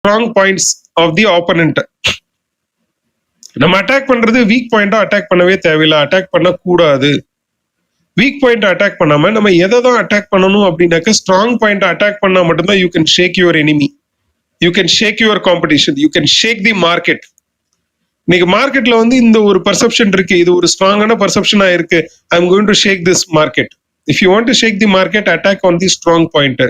Strong points of the opponent. நம்ம attack பண்றது weak பாயிண்டா அட்டாக் பண்ணவே தேவையில்லை, அட்டாக் பண்ண கூடாது. வீக் பாயிண்ட் அட்டாக் பண்ணாம நம்ம எதை தான் அட்டாக் பண்ணணும் அப்படின்னாக்க ஸ்ட்ராங் பாயிண்ட் அட்டாக் பண்ணா மட்டும்தான் you can shake your enemy, you can shake your competition, you can shake the market. இன்னைக்கு மார்க்கெட்ல வந்து இந்த ஒரு பர்செப்ஷன் இருக்கு, இது ஒரு ஸ்ட்ராங்கான பர்செப்ஷனா இருக்கு, I am going to shake this market. If you want to shake the market, attack on the strong point.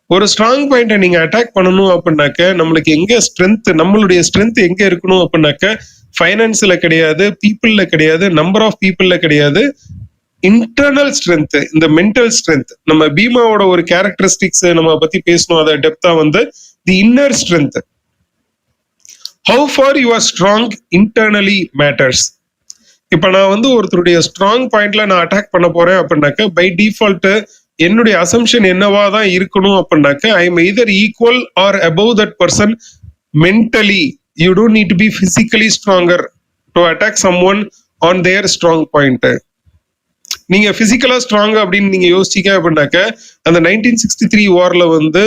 ஒரு ஸ்ட்ராங் பாயிண்ட்டை நீங்க அட்டாக் பண்ணணும் அப்படின்னாக்க நம்மளுக்கு எங்க ஸ்ட்ரென்த், நம்மளுடைய ஸ்ட்ரென்த் எங்க இருக்கணும் அப்படின்னாக்க ஃபைனான்ஸ்ல கிடையாது, பீப்புள்ல கிடையாது, நம்பர் ஆஃப் பீப்புள்ல கிடையாது, இன்டர்னல் ஸ்ட்ரென்த், இந்த மென்டல் ஸ்ட்ரென்த். நம்ம பீமாவோட ஒரு கேரக்டரிஸ்டிக்ஸ் நம்ம பத்தி பேசணும், அதை டெப்தா வந்து தி inner strength. How far you are strong internally matters. இப்ப நான் வந்து ஒருத்தருடைய ஸ்ட்ராங் பாயிண்ட்ல நான் அட்டாக் பண்ண போறேன் அப்படின்னாக்க பை டிஃபால்ட் என்னுடைய அசம்ஷன் என்னவா தான் இருக்கணும் அப்படின்னாக்க I am either equal or above that person mentally. You don't need to be physically stronger to attack someone on their strong point. நீங்க பிசிக்கலா ஸ்ட்ராங் அப்படின்னு நீங்க யோசிச்சீங்க அப்படின்னாக்க அந்த 1963 வார்ல வந்து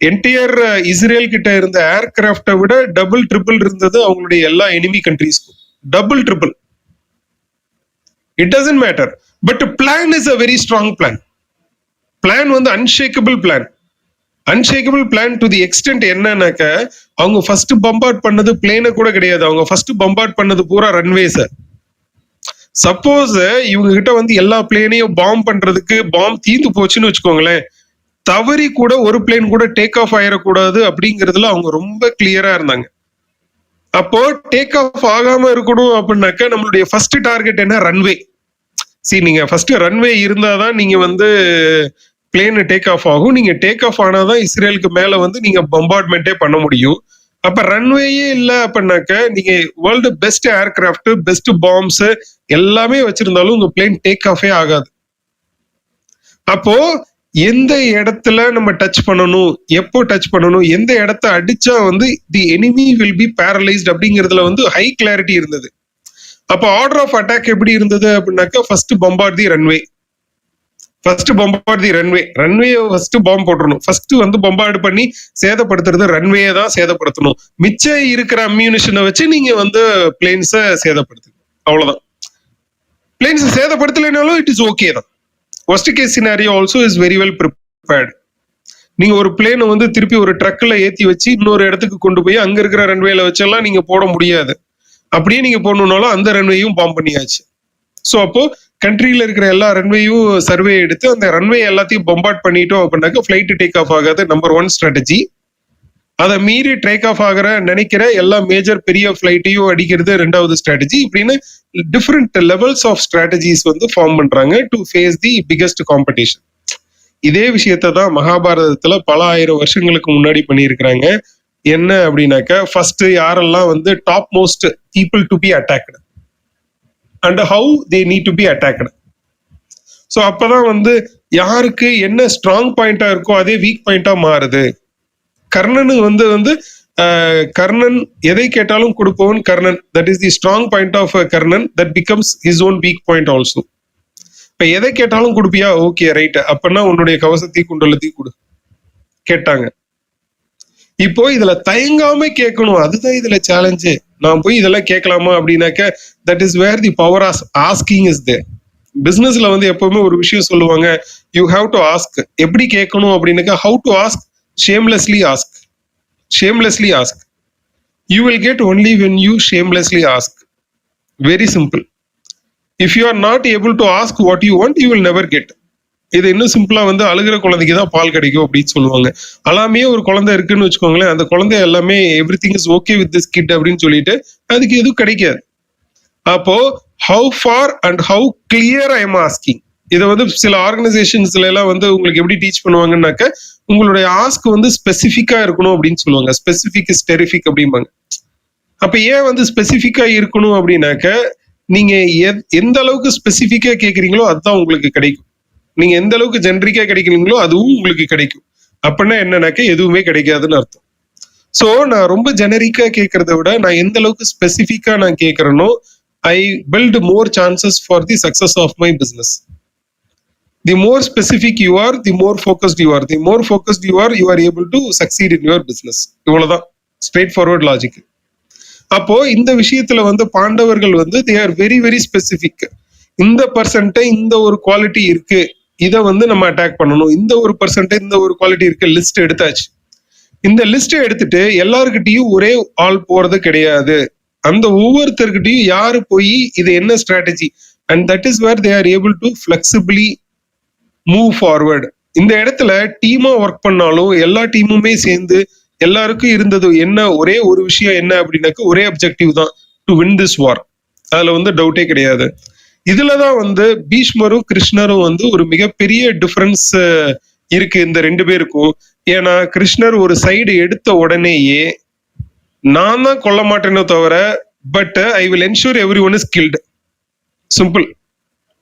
என்டையர் இஸ்ரேல் கிட்ட இருந்த ஏர்கிராப்டை விட டபுள் ட்ரிபிள் இருந்தது அவங்களுடைய எல்லா எனிமி கண்ட்ரீஸ்க்கும். Double triple, it doesn't matter. But plan is a very strong plan. Plan வந்து unshakeable plan. Unshakeable plan to the extent என்னன்னாக்க அவங்க ஃபர்ஸ்ட் பம்பார்ட் பண்ணது பிளேனை கூட கிடையாது, அவங்க ஃபர்ஸ்ட் பம்பார்ட் பண்ணது பூரா ரன்வேஸ. சப்போஸ் இவங்க கிட்ட வந்து எல்லா பிளேனையும் பாம் பண்றதுக்கு பாம் தீந்து போச்சுன்னு வச்சுக்கோங்களேன், தவறி கூட ஒரு பிளேன் கூட டேக் ஆஃப் ஆயிடக்கூடாது அப்படிங்கிறதுல அவங்க ரொம்ப கிளியரா இருந்தாங்க. அப்போ டேக் ஆஃப் ஆகாம இருக்கணும் அப்படின்னாக்க நம்மளுடைய ஃபர்ஸ்ட் டார்கெட் என்ன? ரன்வே. நீங்க ஃபர்ஸ்ட் ரன்வே இருந்தாதான் நீங்க வந்து பிளேன் டேக் ஆஃப் ஆகும். நீங்க டேக் ஆஃப் ஆனாதான் இஸ்ரேலுக்கு மேல வந்து நீங்க பம்பார்ட்மெண்ட்டே பண்ண முடியும். அப்ப ரன்வேயே இல்லை அப்படின்னாக்க நீங்க world best aircraft, best palms எல்லாமே வச்சிருந்தாலும் உங்க பிளேன் டேக் ஆஃபே ஆகாது. அப்போ எந்த இடத்துல நம்ம டச் பண்ணணும், எப்போ டச் பண்ணணும், எந்த இடத்த அடிச்சா வந்து தி எனிமி வில் பி பேரலைஸ்ட் அப்படிங்கிறதுல வந்து ஹை கிளாரிட்டி இருந்தது. அப்போ ஆர்டர் ஆஃப் அட்டாக் எப்படி இருந்தது அப்படின்னாக்கா ஃபர்ஸ்ட் பம்பார்ட் தி ரன்வே, ஃபர்ஸ்ட் பம்பார்ட் தி ரன்வே. ரன்வே ஃபர்ஸ்ட் பாம்பு போட்டுறணும். ஃபர்ஸ்ட் வந்து பம்பார்டு பண்ணி சேதப்படுத்துறது ரன்வே தான் சேதப்படுத்தணும். மிச்சம் இருக்கிற அம்யூனிஷனை வச்சு நீங்க வந்து பிளேன்ஸை சேதப்படுத்துங்க, அவ்வளவுதான். பிளேன்ஸ் சேதப்படுத்தலைனாலும் இட் இஸ் ஓகே தான். worst case scenario also is very well prepared. நீங்க ஒரு பிளேனை வந்து திருப்பி ஒரு ட்ரக்ல ஏத்தி வச்சு இன்னொரு இடத்துக்கு கொண்டு போய் அங்க இருக்கிற ரன்வேல வச்செல்லாம் நீங்க போட முடியாது. அப்படியே நீங்க போடணும்னாலும் அந்த ரன்வேயும் பாம் பண்ணியாச்சு. ஸோ அப்போ கண்ட்ரியில இருக்கிற எல்லா ரன்வேயும் சர்வே எடுத்து அந்த ரன்வே எல்லாத்தையும் பம்பார்ட் பண்ணிட்டோம் அப்படின்னாக்க ஃபிளைட் டேக் ஆஃப் ஆகாது, நம்பர் 1 ஸ்ட்ராட்டஜி. அதை மீறி டேக் ஆஃப் ஆகிற நினைக்கிற எல்லா மேஜர் பெரிய ஃபிளைட்டையும் அடிக்கிறது 2வது ஸ்ட்ராட்டஜி. இப்படின்னு டிஃப்ரெண்ட் லெவல்ஸ் ஆஃப் ஸ்ட்ராட்டஜிஸ் வந்து ஃபார்ம் பண்றாங்க to face the biggest competition. இதே விஷயத்தை தான் மகாபாரதத்துல பல ஆயிரம் வருஷங்களுக்கு முன்னாடி பண்ணியிருக்கிறாங்க. என்ன அப்படின்னாக்க ஃபர்ஸ்ட் யாரெல்லாம் வந்து top most people to be attacked and how they need to be attacked. So அப்பதான் வந்து யாருக்கு என்ன ஸ்ட்ராங் பாயிண்டா இருக்கோ அதே வீக் பாயிண்டா மாறுது. கர்ணனு வந்து கர்ணன் எதை கேட்டாலும் கொடுப்பவன் Karnan. That is the strong point of Karnan. That becomes his own weak point also. இப்ப எதை கேட்டாலும் கொடுப்பியா, ஓகே ரைட், அப்பன்னா உன்னுடைய கவசத்தை குண்டலத்தை கொடு கேட்டாங்க. இப்போ இதுல தயங்காம கேட்கணும், அதுதான் இதுல சேலஞ்சு. நான் போய் இதெல்லாம் கேட்கலாமா அப்படின்னாக்க that is where the power of asking is there. பிசினஸ்ல வந்து எப்பவுமே ஒரு விஷயம் சொல்லுவாங்க, யூ ஹாவ் டு ஆஸ்க். எப்படி கேட்கணும் அப்படின்னாக்க how to ask, shamelessly ask. Shamelessly ask. You will get only when you shamelessly ask. Very simple. If you are not able to ask what you want, you will never get. இது இன்னும் சிம்பிளா வந்து அழுகிற குழந்தைக்கு தான் பால் கிடைக்கும் அப்படின்னு சொல்லுவாங்க. அல்லாமே ஒரு குழந்தை இருக்குன்னு வச்சுக்கோங்களேன், அந்த குழந்தை எல்லாமே everything is okay with this kid அப்படின்னு சொல்லிட்டு அதுக்கு எதுவும் கிடைக்காது. அப்போ how far and how clear I am asking. இதை வந்து சில ஆர்கனைசேஷன்ஸ்ல எல்லாம் வந்து உங்களுக்கு எப்படி டீச் பண்ணுவாங்கன்னாக்க உங்களுடைய ஆஸ்க் வந்து ஸ்பெசிஃபிக்கா இருக்கணும் அப்படின்னு சொல்லுவாங்க. ஸ்பெசிஃபிக் இஸ் டெரிஃபிக் அப்படிம்பாங்க. அப்ப ஏன் வந்து ஸ்பெசிஃபிக்கா இருக்கணும் அப்படின்னாக்க நீங்க எந்த அளவுக்கு ஸ்பெசிஃபிக்கா கேட்குறீங்களோ அதுதான் உங்களுக்கு கிடைக்கும். நீங்க எந்த அளவுக்கு ஜென்ரிக்கா கிடைக்கிறீங்களோ அதுவும் உங்களுக்கு கிடைக்கும். அப்படின்னா என்னன்னாக்க எதுவுமே கிடைக்காதுன்னு அர்த்தம். ஸோ நான் ரொம்ப ஜெனரிக்கா கேட்கறத விட நான் எந்த அளவுக்கு ஸ்பெசிஃபிக்கா நான் கேட்கறேனோ I build more chances for the success of my business. The more specific you are, the more focused you are. The more focused you are able to succeed in your business. இவ்வளவுதான் straight forward logic. அப்போ இந்த விஷயத்துல வந்து பாண்டவர்கள் வந்து they are very very specific. இந்த percent இந்த ஒரு குவாலிட்டி இருக்கு, இதை வந்து நம்ம அட்டாக் பண்ணணும். இந்த ஒரு பர்சன்ட் இந்த ஒரு குவாலிட்டி இருக்கு, லிஸ்ட் எடுத்தாச்சு. இந்த லிஸ்ட் எடுத்துட்டு எல்லாருக்கிட்டையும் ஒரே ஆள் போறது கிடையாது. அந்த ஒவ்வொருத்தர்கிட்டையும் யாரு போய் இது என்ன strategy, and that is where they are able to flexibly move forward. இந்த இடத்துல டீமா ஒர்க் பண்ணாலும் எல்லா டீமுமே சேர்ந்து எல்லாருக்கும் இருந்தது என்ன, ஒரே ஒரு விஷயம் என்ன அப்படின்னாக்க ஒரே அப்ஜெக்டிவ் தான், டு வின் திஸ் வார். அதுல வந்து டவுட்டே கிடையாது. இதுலதான் வந்து பீஷ்மரும் கிருஷ்ணரும் வந்து ஒரு மிகப்பெரிய டிஃபரன்ஸ் இருக்கு இந்த ரெண்டு பேருக்கும். ஏன்னா கிருஷ்ணர் ஒரு சைடு எடுத்த உடனேயே நான் தான் கொல்ல மாட்டேனோ தவிர, but I will ensure everyone is killed. Simple.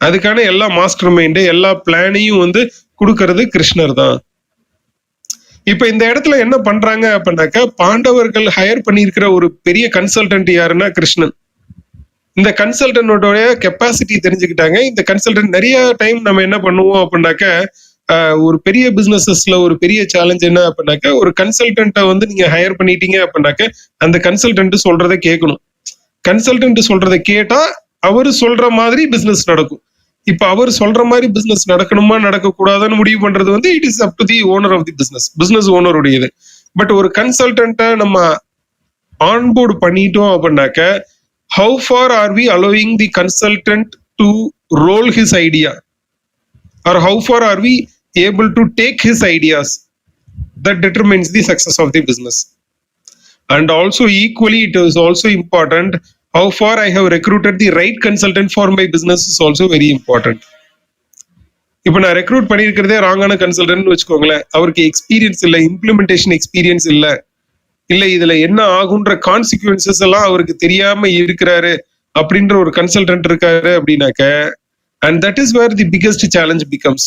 அதுக்கான எல்லா மாஸ்டர் மைண்டு எல்லா பிளானையும் வந்து கொடுக்கறது கிருஷ்ணர் தான். இப்ப இந்த இடத்துல என்ன பண்றாங்க அப்படின்னாக்க, பாண்டவர்கள் ஹையர் பண்ணியிருக்கிற ஒரு பெரிய கன்சல்டன்ட் யாருன்னா கிருஷ்ணன். இந்த கன்சல்டன்டோட கெப்பாசிட்டி தெரிஞ்சுக்கிட்டாங்க. இந்த கன்சல்டன்ட் நிறைய டைம் நம்ம என்ன பண்ணுவோம் அப்படின்னாக்க, ஒரு பெரிய பிசினஸஸ்ல ஒரு பெரிய சேலஞ்ச் என்ன அப்படின்னாக்க, ஒரு கன்சல்டன்ட்டை வந்து நீங்க ஹையர் பண்ணிட்டீங்க அப்படின்னாக்க அந்த கன்சல்டன்ட் சொல்றதை கேட்கணும். கன்சல்டன்ட் சொல்றதை கேட்டா அவரு சொல்ற மாதிரி பிசினஸ் நடக்கும். இப்ப அவர் சொல்ற மாதிரி பிசினஸ் நடக்கணுமா நடக்க கூடாதுன்னு முடிவு பண்றது வந்து it is up to the owner of the business, business ஓனருடையது. பட் ஒரு கன்சல்டன்ட்டை நம்ம ஆன்போர்டு பண்ணிட்டோம் அப்படின்னாக்க, how far are we allowing the consultant to roll his idea, or how far are we able to take his ideas, that determines the success of the business. And also equally it is also important how far I have recruited the right consultant for my business is also very important. இப்போ நான் recruit பண்ணியிருக்கிறதே ராங்கான consultant வச்சுக்கோங்களேன், அவருக்கு experience இல்லை, implementation experience இல்லை, இல்ல இதுல என்ன ஆகுன்ற consequences எல்லாம் அவருக்கு தெரியாம இருக்கிறாரு அப்படின்ற ஒரு கன்சல்டன்ட் இருக்காரு அப்படின்னாக்க, and that is where the biggest challenge becomes.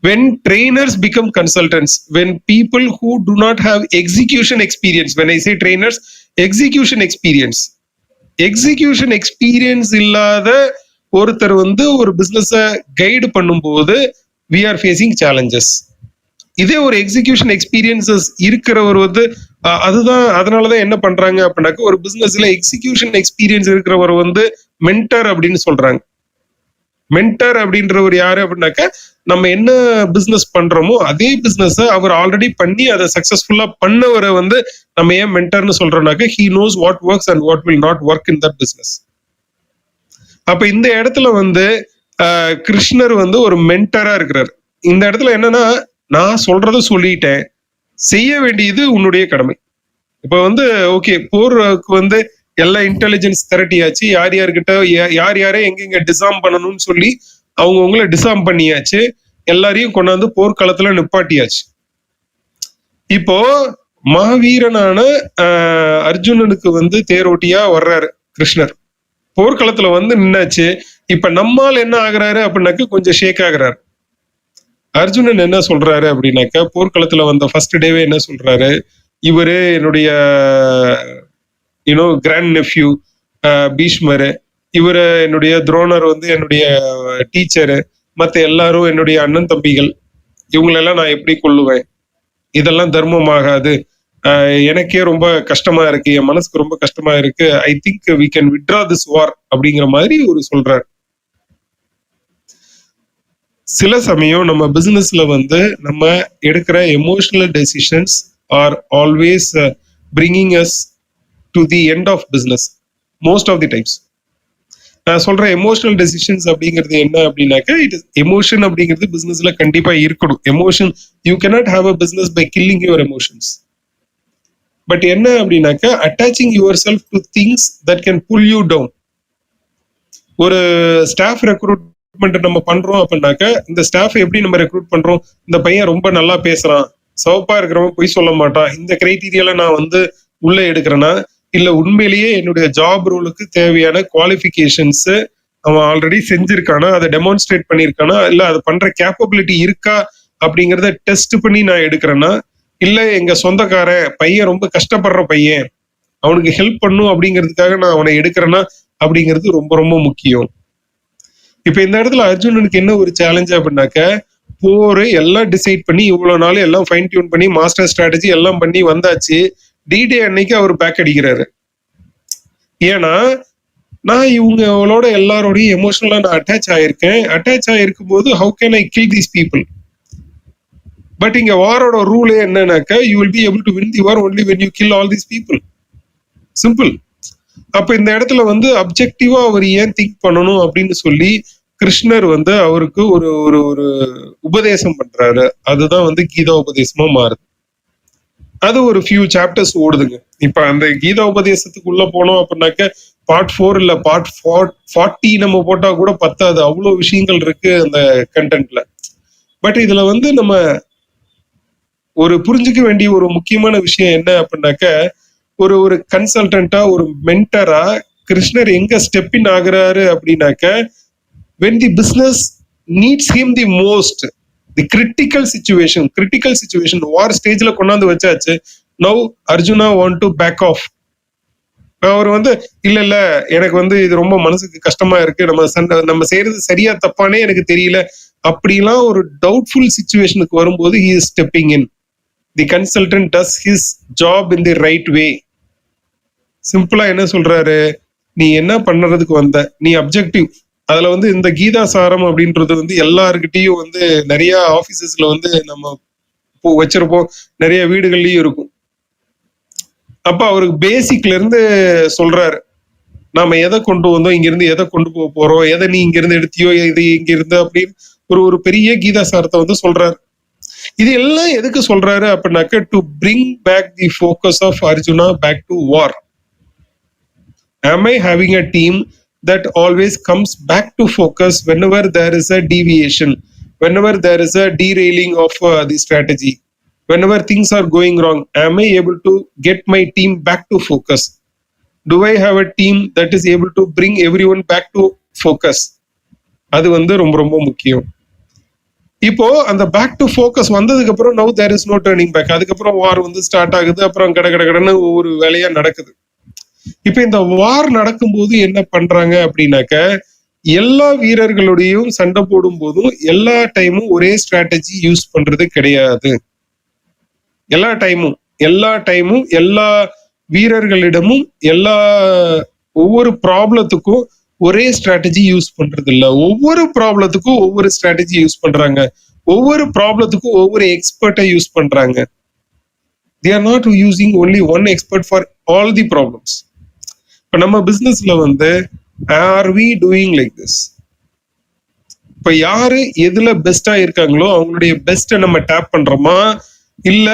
When trainers become consultants, when people who do not have execution experience, when I say trainers, execution experience இல்லாத ஒருத்தர் வந்து ஒரு பிசினஸ கைடு பண்ணும்போது we are facing challenges. இதே ஒரு execution experiences இருக்கிறவர் வந்து அதுதான், அதனாலதான் என்ன பண்றாங்க அப்படின்னாக்க, ஒரு பிசினஸ்ல எக்ஸிகியூஷன் எக்ஸ்பீரியன்ஸ் இருக்கிறவர் வந்து மென்டர் அப்படின்னு சொல்றாங்க. மென்டர் அப்படின்றவர் யாரு அப்படின்னாக்க, நம்ம என்ன பிசினஸ் பண்றோமோ அதே பிசினஸ் அவர் ஆல்ரெடி பண்ணி அதை சக்சஸ்ஃபுல்லா பண்ணவரை வந்து நம்ம ஏன் மென்டர்னு சொல்றோம்னாக்க, he knows what works and what will not work in that business. அப்ப இந்த இடத்துல வந்து கிருஷ்ணர் வந்து ஒரு மென்டரா இருக்கிறார். இந்த இடத்துல என்னன்னா, நான் சொல்றத சொல்லிட்டேன், செய்ய வேண்டியது உன்னுடைய கடமை. இப்ப வந்து ஓகே, போருக்கு வந்து எல்லா இன்டெலிஜென்ஸ் திரட்டியாச்சு, யார் யார்கிட்ட யார் யாரை எங்கெங்க டிசார்ம் பண்ணணும்னு சொல்லி அவங்கவுங்களை டிசார்ம் பண்ணியாச்சு, எல்லாரையும் கொண்டாந்து போர்க்களத்துல நிப்பாட்டியாச்சு. இப்போ மாவீரனான அர்ஜுனனுக்கு வந்து தேரோட்டியா வர்றாரு கிருஷ்ணர். போர்க்களத்துல வந்து நின்னாச்சு. இப்ப நம்மால் என்ன ஆகுறாரு அப்படின்னாக்க, கொஞ்சம் ஷேக் ஆகுறாரு. அர்ஜுனன் என்ன சொல்றாரு அப்படின்னாக்க, போர்க்களத்துல வந்த ஃபர்ஸ்ட் டேவே என்ன சொல்றாரு, இவரு என்னுடைய கிராண்ட் நெஃப்யூ பீஷ்மரு, இவரு என்னுடைய துரோணர் வந்து என்னுடைய டீச்சரு, மத்த எல்லாரும் என்னுடைய அண்ணன் தம்பிகள், இவங்களெல்லாம் நான் எப்படி கொள்ளுவேன், இதெல்லாம் தர்மமாகாது, எனக்கே ரொம்ப கஷ்டமா இருக்கு, என் மனசுக்கு ரொம்ப கஷ்டமா இருக்கு, I think we can withdraw this war அப்படிங்கிற மாதிரி ஒரு சொல்றாரு. சில சமயம் நம்ம பிசினஸ்ல வந்து நம்ம எடுக்கிற emotional decisions are always bringing us to the end of business most of the times. நான் சொல்ற எமோஷனல் டெசிஷன்ஸ் அப்படிங்கிறது என்ன அப்படின்னாக்க, இட் இஸ் எமோஷன் அப்படிங்கிறது பிசினஸ்ல கண்டிப்பா இருக்கணும். Emotion, you cannot have a business by killing your emotions. But என்ன அப்படின்னாக்க, attaching yourself to things that can pull you down. ஒரு ஸ்டாஃப் ரெக்ரூட்மெண்ட் நம்ம பண்றோம் அப்படின்னாக்க, இந்த ஸ்டாஃப் எப்படி நம்ம ரெக்ரூட் பண்றோம், இந்த பையன் ரொம்ப நல்லா பேசுறான், சவப்பா இருக்கிறவன் பொய் சொல்ல மாட்டான், இந்த கிரைட்டீரியால நான் வந்து உள்ள எடுக்கிறேன்னா, இல்ல உண்மையிலேயே என்னுடைய ஜாப் ரோலுக்கு தேவையான குவாலிஃபிகேஷன்ஸ் அவன் ஆல்ரெடி செஞ்சிருக்கானா, அதை டெமான்ஸ்ட்ரேட் பண்ணியிருக்கானா, இல்ல அதை பண்ற கேப்பபிலிட்டி இருக்கா அப்படிங்கிறத டெஸ்ட் பண்ணி நான் எடுக்கிறேன்னா, இல்ல எங்க சொந்தக்காரன் பையன் ரொம்ப கஷ்டப்படுற பையன், அவனுக்கு ஹெல்ப் பண்ணும் அப்படிங்கிறதுக்காக நான் அவனை எடுக்கிறேன்னா அப்படிங்கிறது ரொம்ப ரொம்ப முக்கியம். இப்ப இந்த இடத்துல அர்ஜுனனுக்கு என்ன ஒரு சேலஞ்ச் அப்படின்னாக்க, போர் எல்லாம் டிசைட் பண்ணி இவ்வளவு நாள் எல்லாம் ஃபைன் டியூன் பண்ணி மாஸ்டர் ஸ்ட்ராட்டஜி எல்லாம் பண்ணி வந்தாச்சு. டிடே அன்னைக்கு அவர் பேக் அடிக்கிறாரு. ஏன்னா நான் இவங்களோட எல்லாரோடையும் எமோஷனலா நான் அட்டாச் ஆயிருக்கேன். அட்டாச் ஆயிருக்கும் போது how can I kill these people? But இங்க வாரோட ரூலே என்னன்னாக்கா, you will be able to win the war only when you kill all these people. Simple. அப்ப இந்த இடத்துல வந்து அப்ஜெக்டிவா அவர் ஏன் திங்க் பண்ணணும் அப்படின்னு சொல்லி கிருஷ்ணர் வந்து அவருக்கு ஒரு ஒரு ஒரு உபதேசம் பண்றாரு. அதுதான் வந்து கீதா உபதேசமா மாறுது. அது ஒரு ஃபியூ சாப்டர்ஸ் ஓடுதுங்க. இப்ப அந்த கீதா உபதேசத்துக்குள்ள போனோம் அப்படின்னாக்க பார்ட் 4 இல்ல பார்ட் 40 நம்ம போட்டா கூட பத்தாது. அவ்வளவு விஷயங்கள் இருக்கு அந்த கண்டென்ட்ல. பட் இதுல வந்து நம்ம ஒரு புரிஞ்சுக்க வேண்டிய ஒரு முக்கியமான விஷயம் என்ன அப்படின்னாக்க, ஒரு ஒரு கன்சல்டன்டா ஒரு மென்டரா கிருஷ்ணர் எங்க ஸ்டெப் இன் ஆகுறாரு அப்படின்னாக்க, when the business needs him the most, the critical situation war stageல கொண்டாந்து வச்சாச்சு. now Arjuna want to back off. அவர் வந்து இல்ல எனக்கு வந்து இது ரொம்ப மனசுக்கு கஷ்டமா இருக்கு, நம்ம செய்யறது சரியா தப்பானே எனக்கு தெரியல அப்படிலாம் ஒரு டவுட்ஃபுல் சிச்சுவேஷனுக்கு வரும்போது he is stepping in. the consultant does his job in the right way. சிம்பிளா என்ன சொல்றாரு, நீ என்ன பண்றதுக்கு வந்த, நீ அப்ஜெக்டிவ். அதுல வந்து இந்த கீதா சாரம் அப்படின்றது வந்து எல்லாருக்கிட்டையும் வந்து நிறைய ஆபீசஸ்ல வந்து நம்ம வச்சிருப்போம், நிறைய வீடுகள்லயும் இருக்கும். அப்ப அவருக்கு பேசிக்ல இருந்து சொல்றாரு, நாம எதை கொண்டு வந்தோம், இங்க இருந்து எதை கொண்டு போக போறோம், எதை நீ இங்க இருந்து எடுத்தியோ இது இங்க இருந்து அப்படின்னு ஒரு பெரிய கீதா சாரத்தை வந்து சொல்றாரு. இது எல்லாம் எதுக்கு சொல்றாரு அப்படின்னாக்க, to bring back the focus of Arjuna back to war. am I having a team that always comes back to focus whenever there is a deviation, whenever there is a derailing of the strategy, whenever things are going wrong? Am I able to get my team back to focus? Do I have a team that is able to bring everyone back to focus? அது வந்து ரொம்ப ரொம்ப முக்கியம். இப்போ அந்த back to focus வந்ததுக்கு அப்புறம் now there is no turning back. அதுக்கப்புறம் வார் வந்து ஸ்டார்ட் ஆகுது. அப்புறம் கடன்னு ஒவ்வொரு வேலையா நடக்குது. இப்ப இந்த வார் நடக்கும்போது என்ன பண்றாங்க அப்படின்னாக்க, எல்லா வீரர்களுடையும் சண்டை போடும் போதும் எல்லா டைமும் ஒரே ஸ்ட்ராட்டஜி யூஸ் பண்றது கிடையாது. எல்லா டைமும் எல்லா வீரர்களிடமும் ஒவ்வொரு ப்ராப்ளத்துக்கும் ஒரே ஸ்ட்ராட்டஜி யூஸ் பண்றது இல்ல. ஒவ்வொரு ப்ராப்ளத்துக்கும் ஒவ்வொரு ஸ்ட்ராட்டஜி யூஸ் பண்றாங்க. ஒவ்வொரு ப்ராப்ளத்துக்கும் ஒவ்வொரு எக்ஸ்பர்ட்டை யூஸ் பண்றாங்க. they are not using only one expert for all the problems. இப்ப நம்ம பிசினஸ்ல வந்து are we doing like this? இப்ப யாரு எதுல பெஸ்டா இருக்காங்களோ அவங்களுடைய பெஸ்ட்டை நம்ம டேப் பண்றோமா, இல்ல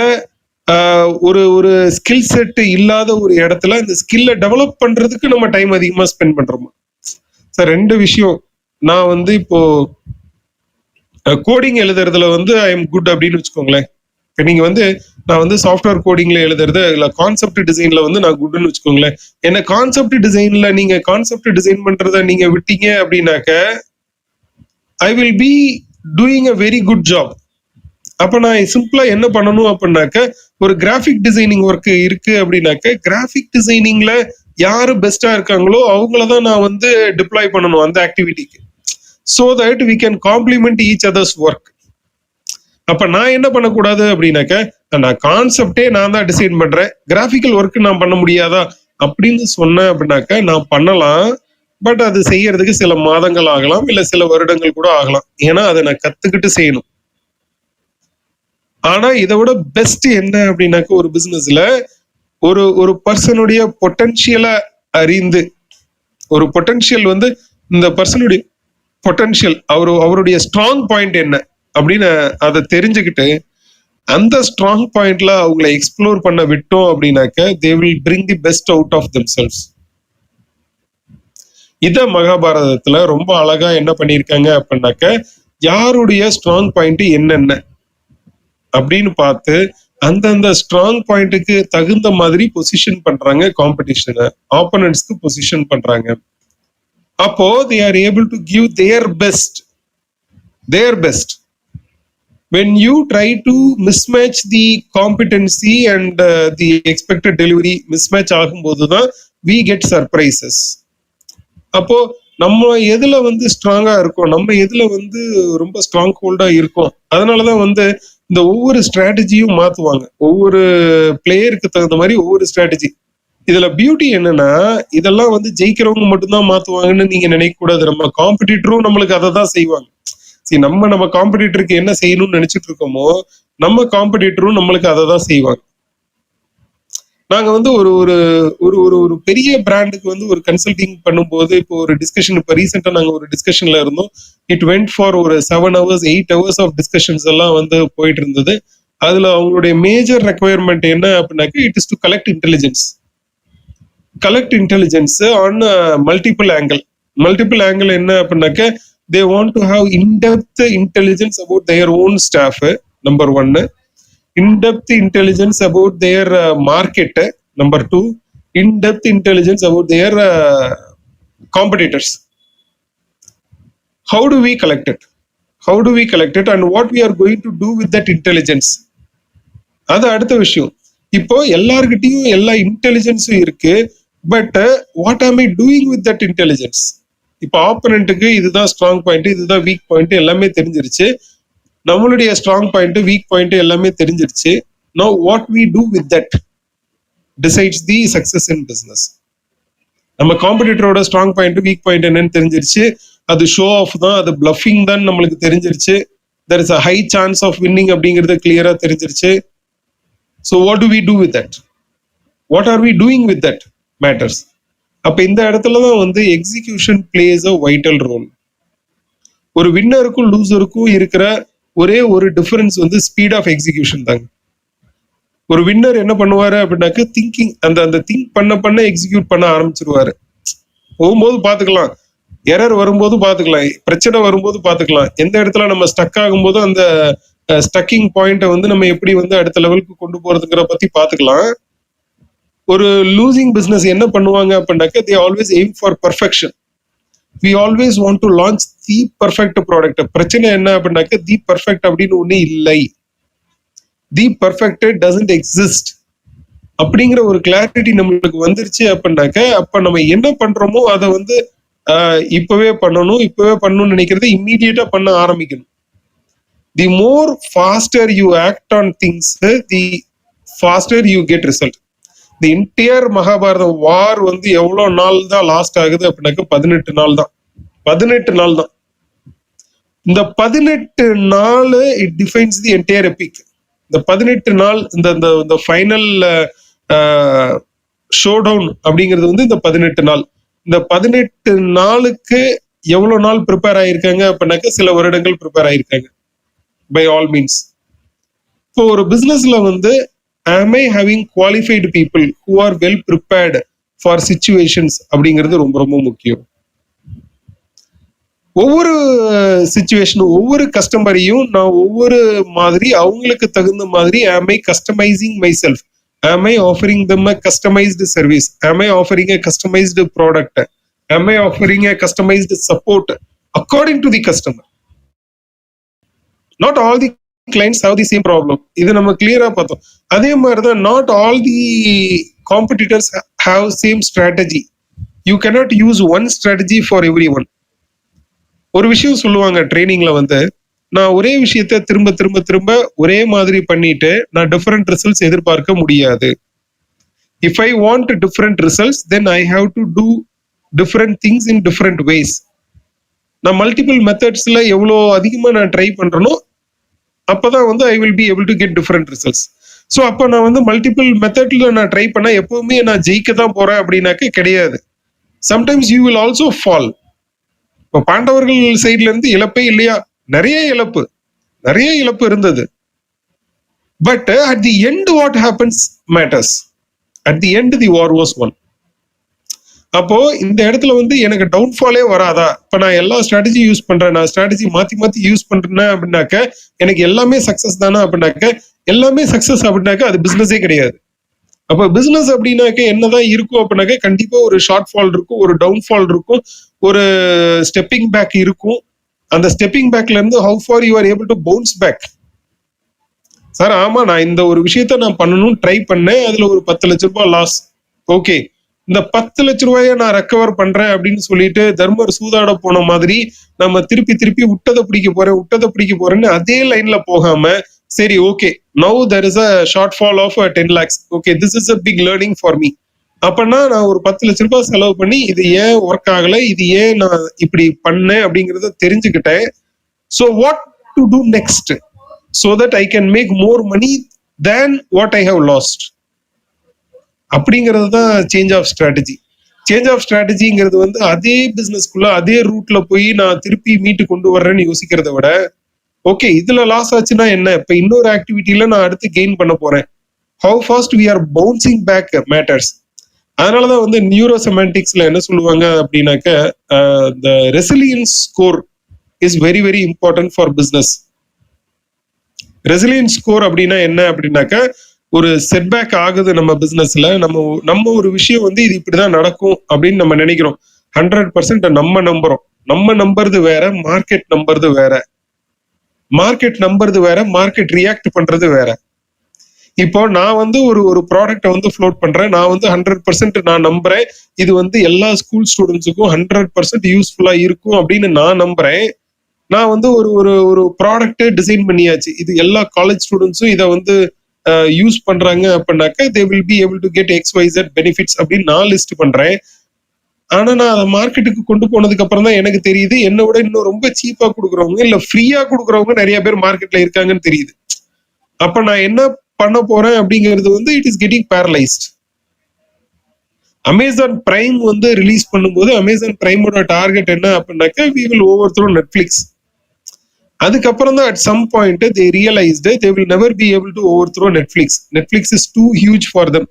ஒரு ஸ்கில் செட் இல்லாத ஒரு இடத்துல இந்த ஸ்கில்லை டெவலப் பண்றதுக்கு நம்ம டைம் அதிகமா ஸ்பெண்ட் பண்றோமா? சார் ரெண்டு விஷயம். நான் வந்து இப்போ கோடிங் எழுதுறதுல வந்து ஐ எம் குட் அப்படின்னு வச்சுக்கோங்களேன். இப்போ நீங்க வந்து நான் வந்து சாஃப்ட்வேர் கோடிங்ல எழுதுறது இல்ல கான்செப்ட் டிசைன்ல வந்து நான் குட்னு வச்சுக்கோங்களேன். என்ன கான்செப்ட் டிசைன்ல நீங்க கான்செப்ட் டிசைன் பண்றத நீங்க விட்டீங்க அப்படின்னாக்க I will be doing a very good job. அப்ப நான் சிம்பிளா என்ன பண்ணணும் அப்படின்னாக்க, ஒரு கிராஃபிக் டிசைனிங் ஒர்க் இருக்கு அப்படின்னாக்க கிராஃபிக் டிசைனிங்ல யாரு பெஸ்டா இருக்காங்களோ அவங்களதான் நான் வந்து டிப்ளாய் பண்ணணும் அந்த ஆக்டிவிட்டிக்கு. so that we can complement each other's work. அப்ப நான் என்ன பண்ணக்கூடாது அப்படின்னாக்க, நான் கான்செப்டே நான் தான் டிசைன் பண்றேன், கிராஃபிக்கல் ஒர்க் நான் பண்ண முடியாதா அப்படின்னு சொன்னேன் அப்படின்னாக்க நான் பண்ணலாம். பட் அது செய்யறதுக்கு சில மாதங்கள் ஆகலாம், இல்ல சில வருடங்கள் கூட ஆகலாம். ஏன்னா அதை நான் கத்துக்கிட்டு செய்யணும். ஆனா இதை விட பெஸ்ட் என்ன அப்படின்னாக்க, ஒரு பிசினஸ்ல ஒரு பர்சனுடைய பொட்டன்ஷியலை அறிந்து, ஒரு பொட்டன்ஷியல் வந்து இந்த பர்சனுடைய பொட்டன்ஷியல் அவருடைய ஸ்ட்ராங் பாயிண்ட் என்ன அப்படின்னு அதை தெரிஞ்சுக்கிட்டு அந்த ஸ்ட்ராங் பாயிண்ட்ல அவங்களை எக்ஸ்ப்ளோர் பண்ண விட்டோம் அப்படின்னாக்க they will bring the best out of themselves. இத மகாபாரதத்துல ரொம்ப அழகா என்ன பண்ணிருக்காங்க அப்படின்னாக்க, யாருடைய ஸ்ட்ராங் பாயிண்ட் என்னென்ன அப்படின்னு பார்த்து அந்தந்த ஸ்ட்ராங் பாயிண்ட்டுக்கு தகுந்த மாதிரி பொசிஷன் பண்றாங்க, காம்படிஷனை ஆப்போனன்ட்ஸ்க்கு பொசிஷன் பண்றாங்க. அப்போ they are able to give their best. When you try to mismatch the competency and the expected delivery mismatch ஆகும்போதுதான் we get surprises. அப்போ நம்ம எதுல வந்து ஸ்ட்ராங்கா இருக்கோம், நம்ம எதுல வந்து ரொம்ப ஸ்ட்ராங் ஹோல்டா இருக்கோம். அதனாலதான் வந்து இந்த ஒவ்வொரு ஸ்ட்ராட்டஜியும் மாத்துவாங்க. ஒவ்வொரு பிளேயருக்கு தகுந்த மாதிரி ஒவ்வொரு ஸ்ட்ராட்டஜி. இதுல பியூட்டி என்னன்னா, இதெல்லாம் வந்து ஜெயிக்கிறவங்க மட்டும்தான் மாத்துவாங்கன்னு நீங்க நினைக்க கூடாது. நம்ம காம்படிட்டரும் நம்மளுக்கு அதை தான் செய்வாங்க. சரி, நம்ம காம்படிட்டருக்கு என்ன செய்யணும்னு நினைச்சிட்டு இருக்கோமோ, நம்ம காம்படிட்டரும் நம்மளுக்கு அதை தான் செய்வாங்க. நாங்க வந்து ஒரு ஒரு ஒரு ஒரு ஒரு பெரிய பிராண்டுக்கு வந்து ஒரு கன்சல்டிங் பண்ணும்போது, இப்போ ஒரு டிஸ்கஷன், இப்போ ரீசெண்டா நாங்க ஒரு டிஸ்கஷன்ல இருந்தோம். இட் வென்ட் ஃபார் ஒரு 7 hours 8 hours ஆஃப் டிஸ்கஷன்ஸ் எல்லாம் வந்து போயிட்டு இருந்தது. அதுல அவங்களுடைய மேஜர் ரெக்குவயர்மெண்ட் என்ன அப்படின்னாக்க, it is to collect intelligence on multiple angle என்ன அப்படின்னாக்க, they want to have in-depth intelligence about their own staff, number 1. In-depth intelligence about their market, number 2. In-depth intelligence about their competitors. How do we collect it and what we are going to do with that intelligence? அது அடுத்த விஷயம். இப்போ எல்லார்கிட்டையும் எல்லா இன்டெலிஜென்ஸும் இருக்கு, but what am I doing with that intelligence? இப்போ ஆப்பனண்ட்டுக்கு இதுதான் ஸ்ட்ராங் பாயிண்ட், இதுதான் வீக் பாயிண்ட் எல்லாமே தெரிஞ்சிருச்சு. நம்மளுடைய ஸ்ட்ராங் பாயிண்ட், வீக் பாயிண்ட் எல்லாமே தெரிஞ்சிருச்சு. No what we do with that decides the success in business. நம்ம காம்படிட்டரோட ஸ்ட்ராங் பாயிண்ட், வீக் பாயிண்ட் என்னன்னு தெரிஞ்சிருச்சு. அது ஷோ ஆஃப் தான், அது பிளஃபிங் தான் நம்மளுக்கு தெரிஞ்சிருச்சு. There is a high chance of winning அப்படிங்கிறது கிளியரா தெரிஞ்சிருச்சு. So what do we do with that? What are we doing with that matters. அப்ப இந்த இடத்துல தான் வந்து execution plays a vital role. ஒரு வின்னருக்கும் லூசருக்கும் இருக்கிற ஒரே ஒரு டிஃபரன்ஸ் வந்து ஸ்பீட் ஆஃப் எக்ஸிகியூஷன் தாங்க. ஒரு வின்னர் என்ன பண்ணுவாரு அப்படின்னாக்க, திங்கிங் அந்த திங்க் பண்ண எக்ஸிக்யூட் பண்ண ஆரம்பிச்சிருவாரு. போகும்போது பாத்துக்கலாம், எரர் வரும்போது பாத்துக்கலாம், பிரச்சனை வரும்போது பாத்துக்கலாம், எந்த இடத்துல நம்ம ஸ்டக் ஆகும்போது அந்த ஸ்டக்கிங் பாயிண்ட வந்து நம்ம எப்படி வந்து அடுத்த லெவலுக்கு கொண்டு போறதுங்கிற பத்தி பாத்துக்கலாம். ஒரு லூசிங் பிசினஸ் என்ன பண்ணுவாங்க அப்படின்னாக்க, they always aim for perfection. We always want to launch the perfect product. பிரச்சனை என்ன அப்படின்னாக்க, the perfect அப்படின்னு ஒண்ணு இல்லை, the perfect doesn't exist அப்படிங்கிற ஒரு கிளாரிட்டி நம்மளுக்கு வந்துருச்சு அப்படின்னாக்க, அப்ப நம்ம என்ன பண்றோமோ அதை வந்து இப்பவே பண்ணணும்னு நினைக்கிறத இம்மீடியட்டா பண்ண ஆரம்பிக்கணும். The more faster you act on things, the faster you get result. The entire Mahabharata வார் வந்து எவ்வளவு நாள் தான் லாஸ்ட் ஆகுது அப்படின்னாக்க, 18 நாள் தான். 18 நாள் தான். இந்த 18 நாள் it defines the entire Epic. இந்த 18 நாள் இந்த ஃபைனல் ஷோ டவுன் அப்படிங்கிறது வந்து இந்த 18 நாள். இந்த 18 நாளுக்கு எவ்வளவு நாள் ப்ரிப்பேர் ஆயிருக்காங்க அப்படின்னாக்க, சில வருடங்கள் ப்ரிப்பேர் ஆயிருக்காங்க. by all means. இப்போ ஒரு பிசினஸ்ல வந்து, am I having qualified people who are well prepared for situations அப்படிங்கிறது ரொம்ப ரொம்ப முக்கியம். ஒவ்வொரு சிச்சுவேஷனும், ஒவ்வொரு கஸ்டமரையும் நான் ஒவ்வொரு மாதிரி அவங்களுக்கு தகுந்த மாதிரி am I customizing myself? Am I offering them a customized service? Am I offering a customized product? Am I offering a customized support according to the customer? Not all the clients have the same problem. இது நம்ம கிளியரா பார்த்தோம். அதே மாதிரிதான் not all the competitors have same strategy. You cannot use one strategy for everyone. ஒரு விஷயம் சொல்லுவாங்க ட்ரைனிங்ல வந்து, நான் ஒரே விஷயத்த திரும்ப திரும்ப திரும்ப ஒரே மாதிரி பண்ணிட்டு நான் டிஃபரெண்ட் ரிசல்ட்ஸ் எதிர்பார்க்க முடியாது. If I want different results, then I have to do different things in different ways. நான் மல்டிபிள் மெத்தட்ஸ்ல எவ்வளோ அதிகமா நான் ட்ரை பண்றேனோ அப்பதான் வந்து I will be able to get different results. So அப்போ நான் வந்து மல்டிபிள் மெத்தட்ல நான் ட்ரை பண்ணா எப்பவுமே நான் ஜெயிக்க தான் போறேன் அப்படின்னாக்க கிடையாது. Sometimes you will also fall. இப்போ பாண்டவர்கள் சைட்ல இருந்து இழப்பே இல்லையா? நிறைய இழப்பு இருந்தது. But at the end what happens matters. At the end the war was one. அப்போ இந்த இடத்துல வந்து எனக்கு டவுன்ஃபாலே வராதா? இப்ப நான் எல்லா ஸ்ட்ராட்டஜி யூஸ் பண்றேன், நான் ஸ்ட்ராட்டஜி மாத்தி யூஸ் பண்றேன் அப்படின்னாக்க எனக்கு எல்லாமே சக்சஸ் தானே அப்படின்னாக்க, எல்லாமே சக்சஸ் அப்படின்னாக்க அது பிசினஸே கிடையாது. அப்ப பிசினஸ் அப்படின்னாக்க என்னதான் இருக்கும் அப்படின்னாக்க, கண்டிப்பா ஒரு ஷார்ட் ஃபால் இருக்கும், ஒரு டவுன்ஃபால் இருக்கும், ஒரு ஸ்டெப்பிங் பேக் இருக்கும். அந்த ஸ்டெப்பிங் பேக்ல இருந்து how far you are able to bounce back. Sir ஆமா, நான் இந்த ஒரு விஷயத்த நான் பண்ணணும்னு ட்ரை பண்ணேன், அதுல ஒரு 10 லட்சம் ரூபாய் லாஸ். ஓகே, இந்த 10 லட்ச ரூபாயை நான் ரெக்கவர் பண்றேன் அப்படின்னு சொல்லிட்டு தர்மர் சூதாட போன மாதிரி நம்ம திருப்பி திருப்பி விட்டதை பிடிக்க போறேன்னு அதே லைன்ல போகாம, சரி okay, now there is a shortfall of 10 lakhs, okay, this is a big learning for me. அப்பனா நான் ஒரு 10 லட்ச ரூபாய் செலவு பண்ணி இது ஏன் ஒர்க் ஆகல, இது ஏன் நான் இப்படி பண்ணேன் அப்படிங்கறத தெரிஞ்சுக்கிட்டேன். So what to do next so that I can make more money than what I have lost. அப்படிங்கிறது தான் change of strategy. Change of ஸ்ட்ராட்டஜிங்கிறது வந்து அதே பிசினஸ்க்குள்ள அதே ரூட்ல போய் நான் திருப்பி மீட்டு கொண்டு வர்றேன்னு யோசிக்கிறத விட, ஓகே இதுல லாஸ் ஆச்சுன்னா என்ன, இப்ப இன்னொரு ஆக்டிவிட்டியில நான் அடுத்து கெயின் பண்ண போறேன். How fast we are bouncing back matters. அதனாலதான் வந்து நியூரோ செமான்டிக்ஸ்ல என்ன சொல்லுவாங்க அப்படின்னாக்க, the resilience score is very very important for business. Resilience score அப்படின்னா என்ன அப்படின்னாக்க, ஒரு செட்பேக் ஆகுது நம்ம பிசினஸ்ல, நம்ம ஒரு விஷயம் வந்து இது இப்படிதான் நடக்கும் அப்படின்னு நம்ம நினைக்கிறோம். 100% நம்ம நம்புறோம். நம்ம நம்புறது வேற, மார்க்கெட் நம்புறது வேற. மார்க்கெட் ரியாக்ட் பண்றது வேற. இப்போ நான் வந்து ஒரு ப்ராடக்ட்டை வந்து ஃப்ளோட் பண்றேன். நான் வந்து 100% நான் நம்புறேன் இது வந்து எல்லா ஸ்கூல் ஸ்டூடெண்ட்ஸுக்கும் 100% யூஸ்ஃபுல்லா இருக்கும் அப்படின்னு நான் நம்புறேன். நான் வந்து ஒரு ப்ராடக்ட் டிசைன் பண்ணியாச்சு, இது எல்லா காலேஜ் ஸ்டூடெண்ட்ஸும் இதை வந்து யூஸ் பண்றாங்க அப்படின்னாக்க they will be able to get XYZ benefits அப்படின்னு நான் லிஸ்ட் பண்றேன். ஆனா நான் அதை மார்க்கெட்டுக்கு கொண்டு போனதுக்கு அப்புறம் தான் எனக்கு தெரியுது என்னை விட இன்னும் ரொம்ப சீப்பா கொடுக்குறவங்க இல்ல ஃப்ரீயா கொடுக்குறவங்க நிறைய பேர் மார்க்கெட்ல இருக்காங்கன்னு தெரியுது. அப்ப நான் என்ன பண்ண போறேன் அப்படிங்கிறது வந்து it is getting paralysed. Amazon prime வந்து ரிலீஸ் பண்ணும்போது அமேசான் பிரைமோட டார்கெட் என்ன அப்படின்னாக்க, we will overthrow Netflix. அதுக்கப்புறம் தான் at some point they realized they will never be able to overthrow Netflix. Netflix is too huge for them.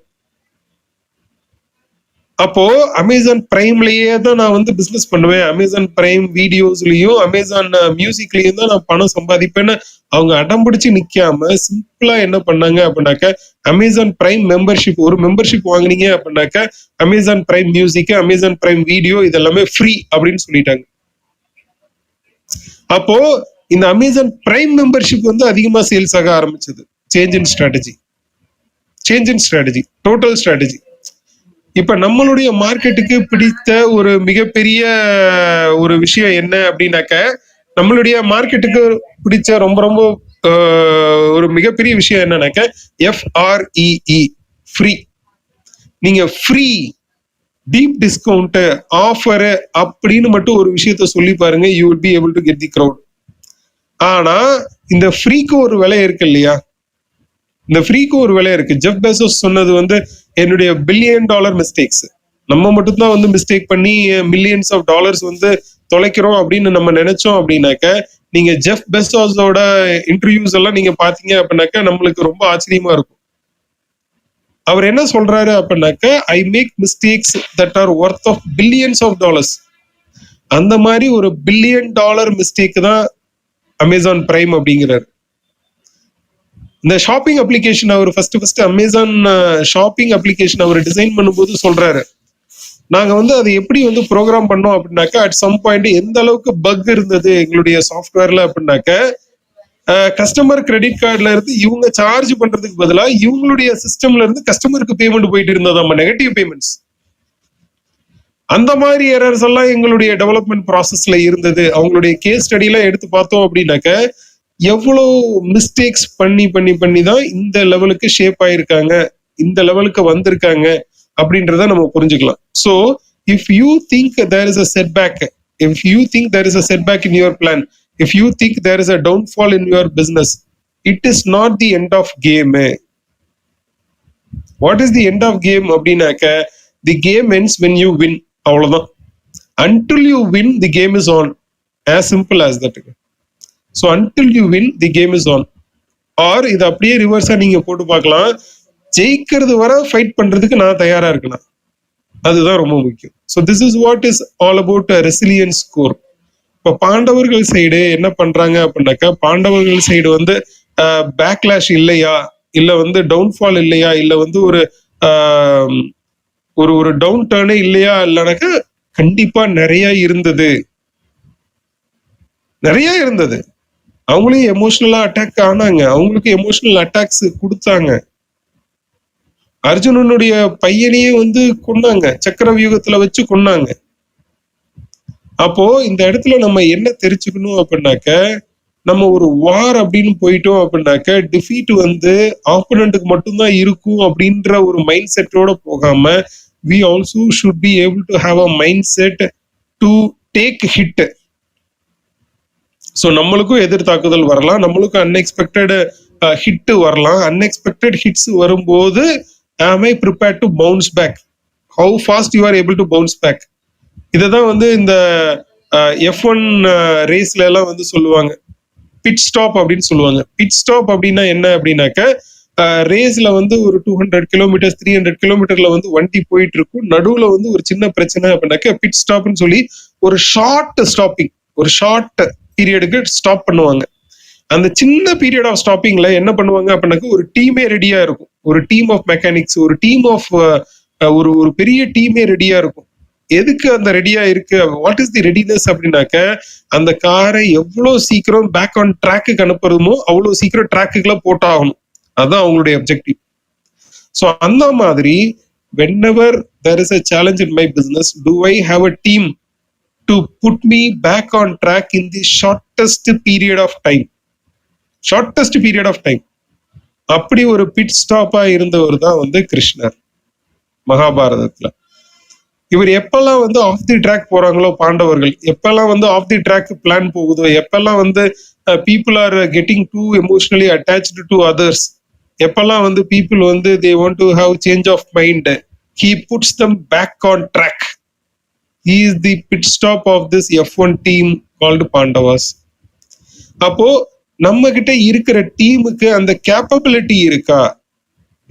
அப்போ Amazon பிரைம்லயே தான் நான் வந்து பிசினஸ் பண்ணுவேன், அமேசான் பிரைம் வீடியோஸ்லயும் அமேசான் மியூசிக்லயும் தான் நான் பணம் சம்பாதிப்பேன்னு அவங்க அடம்பிடிச்சு நிக்காம சிம்பிளா என்ன பண்ணாங்க அப்படின்னாக்க, அமேசான் பிரைம் மெம்பர்ஷிப், ஒரு மெம்பர்ஷிப் வாங்கினீங்க அப்படின்னாக்க Amazon prime music, Amazon prime video இதெல்லாமே ஃப்ரீ அப்படின்னு சொல்லிட்டாங்க. அப்போ இந்த அமேசான் பிரைம் மெம்பர்ஷிப் வந்து அதிகமா சேல்ஸ் ஆக ஆரம்பிச்சது. Change in strategy, total strategy. இப்ப நம்மளுடைய மார்க்கெட்டுக்கு பிடித்த ஒரு மிகப்பெரிய ஒரு விஷயம் என்ன அப்படின்னாக்க, நம்மளுடைய மார்க்கெட்டுக்கு பிடிச்ச ரொம்ப ரொம்ப ஒரு மிகப்பெரிய விஷயம் என்னன்னாக்க FREE, ஃப்ரீ. நீங்க ஃப்ரீ, டீப் டிஸ்கவுண்ட், ஆஃபர் அப்படின்னு மட்டும் ஒரு விஷயத்த சொல்லி பாருங்க, you will be able to get the crowd. ஆனா இந்த ஃப்ரீக்கு ஒரு விலை இருக்கு இல்லையா, இந்த ஃப்ரீக்கு ஒரு விலை இருக்கு. ஜெஃப் பெசோஸ் சொன்னது வந்து என்னுடைய $1 பில்லியன் மிஸ்டேக்ஸ். நம்ம மட்டும்தான் வந்து மிஸ்டேக் பண்ணி மில்லியன்ஸ் ஆஃப் டாலர்ஸ் வந்து தொலைக்கிறோம் அப்படின்னு நம்ம நினைச்சோம் அப்படின்னாக்க, நீங்க ஜெஃப் பெசோஸோட இன்டர்வியூஸ் எல்லாம் நீங்க பாத்தீங்க அப்படின்னாக்க நம்மளுக்கு ரொம்ப ஆச்சரியமா இருக்கும். அவர் என்ன சொல்றாரு அப்படின்னாக்க, I make mistakes that are worth of billions of dollars. அந்த மாதிரி ஒரு $1 பில்லியன் மிஸ்டேக் தான் அமேசான் பிரைம் அப்படிங்கிறாரு. இந்த ஷாப்பிங் அப்ளிகேஷன் அவர் ஃபர்ஸ்ட் அமேசான் ஷாப்பிங் அப்ளிகேஷன் அவர் டிசைன் பண்ணும்போது சொல்றாரு, நாங்க வந்து அதை எப்படி வந்து ப்ரோக்ராம் பண்ணோம் அப்படின்னாக்க, அட் சம் பாயிண்ட் எந்த அளவுக்கு பக் இருந்தது எங்களுடைய சாஃப்ட்வேர்ல அப்படின்னாக்க, கஸ்டமர் கிரெடிட் கார்டுல இருந்து இவங்க சார்ஜ் பண்றதுக்கு பதிலா இவங்களுடைய சிஸ்டம்ல இருந்து கஸ்டமருக்கு பேமெண்ட் போயிட்டு இருந்ததாம், நெகட்டிவ் பேமெண்ட்ஸ். அந்த மாதிரி எரர்ஸ் எல்லாம் எங்களுடைய டெவலப்மெண்ட் ப்ராசஸ்ல இருந்தது. அவங்களுடைய கேஸ் ஸ்டடிலாம் எடுத்து பார்த்தோம் அப்படின்னாக்க, எவ்வளவு மிஸ்டேக்ஸ் பண்ணி தான் இந்த லெவலுக்கு ஷேப் ஆயிருக்காங்க, இந்த லெவலுக்கு வந்திருக்காங்க அப்படின்றத நம்ம புரிஞ்சுக்கலாம். So if you think there is a setback, if you think there is a setback in your plan, if you think there is a downfall in your business, it is not the end of game. What is the end of game அப்படின்னாக்க, the game ends when you win. அவ்வளவுதான். until you win the game is on, as simple as that. so until you win the game is on. or இது அப்படியே ரிவர்ஸா நீங்க போட்டு பார்க்கலாம், ஜெயிக்கிறது வர fight பண்றதுக்கு நான் தயாரா இருக்கணும், அதுதான் ரொம்ப முக்கியம். so this is what is all about a resilience score. இப்ப பாண்டவர்கள் சைடு என்ன பண்றாங்க அப்படின்னாக்கா, பாண்டவர்கள் சைடு வந்து பேக்லாஷ் இல்லையா, இல்ல வந்து டவுன்ஃபால் இல்லையா, இல்ல வந்து ஒரு டவுன் டர்னே இல்லையா இல்லைனாக்கா, கண்டிப்பா நிறைய இருந்தது. அவங்களையும் எமோஷனலா அட்டாக் ஆனாங்க, அவங்களுக்கு எமோஷனல் அட்டாக்ஸ் கொடுத்தாங்க. அர்ஜுனனுடைய பையனையே வந்து கொன்னாங்க, சக்கர வியூகத்துல வச்சு கொன்னாங்க. அப்போ இந்த இடத்துல நம்ம என்ன தெரிஞ்சுக்கணும் அப்படின்னாக்க, நம்ம ஒரு வார் அப்படின்னு போயிட்டோம் அப்படின்னாக்க டிஃபீட் வந்து ஆப்போனண்ட்டுக்கு மட்டும்தான் இருக்கும் அப்படின்ற ஒரு மைண்ட் செட்டோட போகாம we also should be able to have a mindset to take hit. So நம்மளுக்கும் எதிர் தாக்குதல் வரலாம், நம்மளுக்கும் அன்எக்ஸ்பெக்டட் ஹிட் வரலாம். அன்எக்ஸ்பெக்டட் ஹிட்ஸ் வரும்போது am I prepared to bounce back? How fast you are able to bounce back? இதைதான் வந்து இந்த F1 ரேஸ்ல எல்லாம் வந்து சொல்லுவாங்க, பிட் ஸ்டாப் அப்படின்னு சொல்லுவாங்க. பிட் ஸ்டாப் அப்படின்னா என்ன அப்படின்னாக்க, ரேஸ்ல வந்து ஒரு 200 கிலோமீட்டர் 300 கிலோமீட்டர்ல வந்து வண்டி போயிட்டு இருக்கும், நடுவுல வந்து ஒரு சின்ன பிரச்சனை அப்படின்னாக்க பிட் ஸ்டாப்னு சொல்லி ஒரு ஷார்ட் ஸ்டாப்பிங், ஒரு ஷார்ட் பீரியடுக்கு ஸ்டாப் பண்ணுவாங்க. அந்த சின்ன பீரியட் ஆஃப் ஸ்டாப்பிங்ல என்ன பண்ணுவாங்க அப்படின்னாக்க ஒரு டீமே ரெடியா இருக்கும், ஒரு டீம் ஆஃப் மெக்கானிக்ஸ், ஒரு டீம் ஆஃப் ஒரு பெரிய டீமே ரெடியா இருக்கும். எதுக்கு அந்த ரெடியா இருக்கு, வாட் இஸ் தி ரெடினஸ் அப்படின்னாக்க, அந்த காரை எவ்வளவு சீக்கிரம் பேக் ஆன் ட்ராக்கு அனுப்புறதுமோ அவ்வளவு சீக்கிரம் ட்ராக்குக்குள்ள போட்டாகணும், அதுதான் அவங்களுடைய அப்ஜெக்டிவ். ஸோ அந்த மாதிரி whenever there is a challenge in my business, do I have a team to put me back on track in the shortest period of time? Shortest period of time. அப்படி ஒரு bit ஸ்டாப்பா இருந்தவர் தான் வந்து கிருஷ்ணர் மகாபாரதத்துல. இவர் எப்பெல்லாம் வந்து ஆஃப் தி ட்ராக் போறாங்களோ பாண்டவர்கள், எப்பெல்லாம் வந்து ஆஃப் தி ட்ராக் பிளான் போகுதோ, எப்பெல்லாம் வந்து people are getting too emotionally attached to others, எப்பெல்லாம் வந்து பீப்புள் வந்து they want to have change of mind, he puts them back on track. He is the pit stop of this F1 team called Pandavas. அப்போ நம்ம கிட்ட இருக்கிற டீமுக்கு அந்த capability இருக்கா?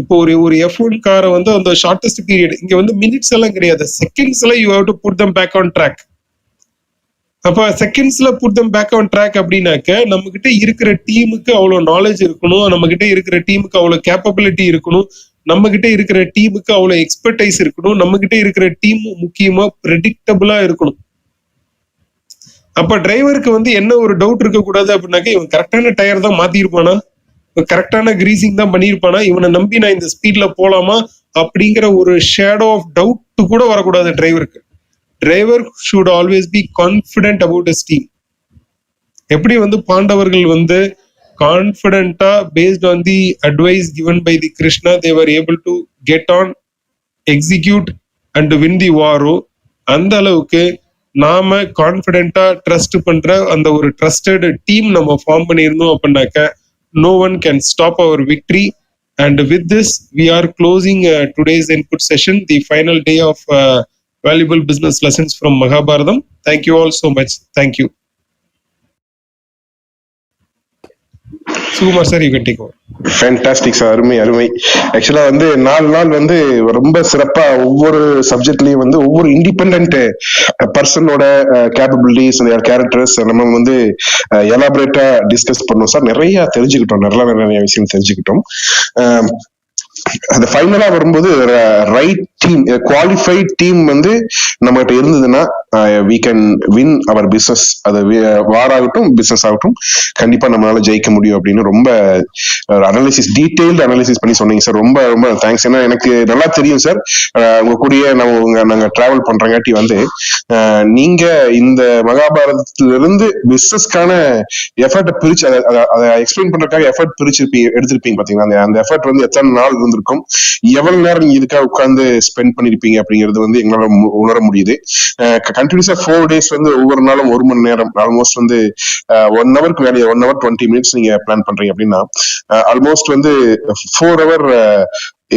இப்போ ஒரு F1 காரை வந்து அந்த ஷார்டஸ்ட் பீரியட், இங்க வந்து மினிட்ஸ் எல்லாம் கிடையாது, செகண்ட்ஸ்ல you have to put them back on track. அப்ப செகண்ட்ஸ்ல put them back on track அப்படின்னாக்க நம்ம கிட்ட இருக்கிற டீமுக்கு அவ்வளவு நாலேஜ் இருக்கணும், நம்ம கிட்ட இருக்கிற டீமுக்கு அவ்வளவு கேப்பபிலிட்டி இருக்கணும், நம்ம கிட்ட இருக்கிற டீமுக்கு அவ்வளவு எக்ஸ்பர்டைஸ் இருக்கணும், நம்ம கிட்ட இருக்கிற டீம் முக்கியமா ப்ரெடிக்டபிளா இருக்கணும். அப்ப டிரைவருக்கு வந்து என்ன ஒரு டவுட் இருக்க கூடாது அப்படின்னாக்க, இவன் கரெக்டான டயர் தான் மாத்திருப்பானா, கரெக்டான கிரீசிங் தான் பண்ணிருப்பானா, இவனை நம்பி நான் இந்த ஸ்பீட்ல போலாமா அப்படிங்கிற ஒரு ஷேடோ ஆஃப் டவுட் கூட வரக்கூடாது டிரைவருக்கு. Driver should always be confident about his team. எப்படி வந்து பாண்டவர்கள் வந்து கான்ஃபிடென்ட்டா based on the advice given by the Krishna they were able to get on, execute and win the வாரோ, அந்த அளவுக்கு நாம கான்ஃபிடென்ட்டா ட்ரஸ்ட் பண்ற அந்த ஒரு ட்ரஸ்டட் டீம் நம்ம ஃபார்ம் பண்ணியிருந்தோம் அப்படின்னாக்க no one can stop our victory. And with this we are closing today's input session, the final day of valuable business lessons from Mahabharatam. Thank you all so much. Thank you. Sukumar sir, you can take over. Fantastic sir, அருமை அருமை. ஆக்சுவலா வந்து 4 நாள் வந்து ரொம்ப சிறப்பா ஒவ்வொரு சப்ஜெக்ட்லயும் வந்து ஒவ்வொரு இண்டிபெண்ட் பர்சனோட கேப்பபிலிட்டிஸ், கேரக்டர்ஸ் நம்ம வந்து எலாபரேட்டா டிஸ்கஸ் பண்ணோம் சார். நிறைய தெரிஞ்சுக்கிட்டோம், நிறைய விஷயம் தெரிஞ்சுக்கிட்டோம். அந்த ஃபைனலா வரும்போது ரைட் டீம், குவாலிஃபைட் டீம் வந்து நம்ம கிட்ட இருந்ததுன்னா we can win our business. அது வாராகட்டும் பிசினஸ் ஆகட்டும், கண்டிப்பா நம்மளால ஜெயிக்க முடியும் அப்படின்னு ரொம்ப அனாலிசிஸ், டீடைல்டு அனாலிசிஸ் பண்ணி சொன்னீங்க சார். ரொம்ப ரொம்ப தேங்க்ஸ். ஏன்னா எனக்கு நல்லா தெரியும் சார், உங்க கூடயே நாங்க டிராவல் பண்றங்காட்டி வந்து நீங்க இந்த மகாபாரதத்துல இருந்து பிசினஸ்க்கான எஃபர்ட்டை பிரிச்சு அதை எக்ஸ்பிளைன் பண்றதுக்காக எஃபர்ட் பிரிச்சு எடுத்திருப்பீங்க பாத்தீங்கன்னா, அந்த எஃபர்ட் வந்து எத்தனை நாள் இருந்திருக்கும், எவ்வளவு நேரம் நீங்க இதுக்காக உட்கார்ந்து ஸ்பெண்ட் பண்ணிருப்பீங்க அப்படிங்கிறது வந்து எங்களால உணர முடியுது. கண்டினியூஸா 4 days வந்து ஒவ்வொரு நாளும் 1 மணி நேரம், ஆல்மோஸ்ட் வந்து 1 hour மேலே 1 hour 20 minutes நீங்க பிளான் பண்றீங்க அப்படின்னா ஆல்மோஸ்ட் வந்து 4 hour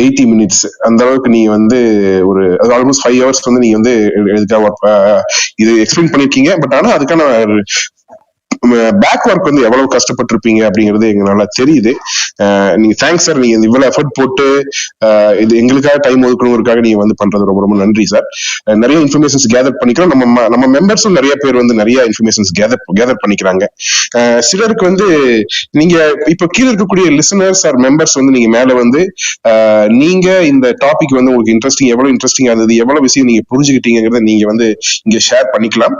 80 minutes அந்த அளவுக்கு நீங்க வந்து ஒரு ஆல்மோஸ்ட் 5 hours வந்து நீங்க வந்து இது எக்ஸ்பிளைன் பண்ணிருக்கீங்க. பட் ஆனா அதுக்கான பேக் ஒர்க் வந்து எவ்வளவு கஷ்டப்பட்டிருப்பீங்க அப்படிங்கிறது எங்களால தெரியுது. நீங்க தேங்க்ஸ் சார், நீங்க இவ்வளவு எஃபர்ட் போட்டு இது எங்களுக்காக டைம் ஒதுக்கணுங்கிறதுக்காக நீங்க வந்து பண்றது ரொம்ப ரொம்ப நன்றி சார். நிறைய இன்ஃபர்மேஷன்ஸ் கேதர் பண்ணிக்கிறோம். நம்ம மெம்பர்ஸும் நிறைய பேர் வந்து நிறைய இன்ஃபர்மேஷன்ஸ் கேதர் பண்ணிக்கிறாங்க. சிலருக்கு வந்து நீங்க இப்ப கீழே இருக்கக்கூடிய லிசனர்ஸ் ஆர் மெம்பர்ஸ் வந்து நீங்க மேல வந்து நீங்க இந்த டாபிக் வந்து உங்களுக்கு எவ்வளவு இன்ட்ரெஸ்டிங் ஆகுது, எவ்வளவு விஷயம் நீங்க புரிஞ்சுக்கிட்டீங்கிறத நீங்க வந்து இங்க ஷேர் பண்ணிக்கலாம்.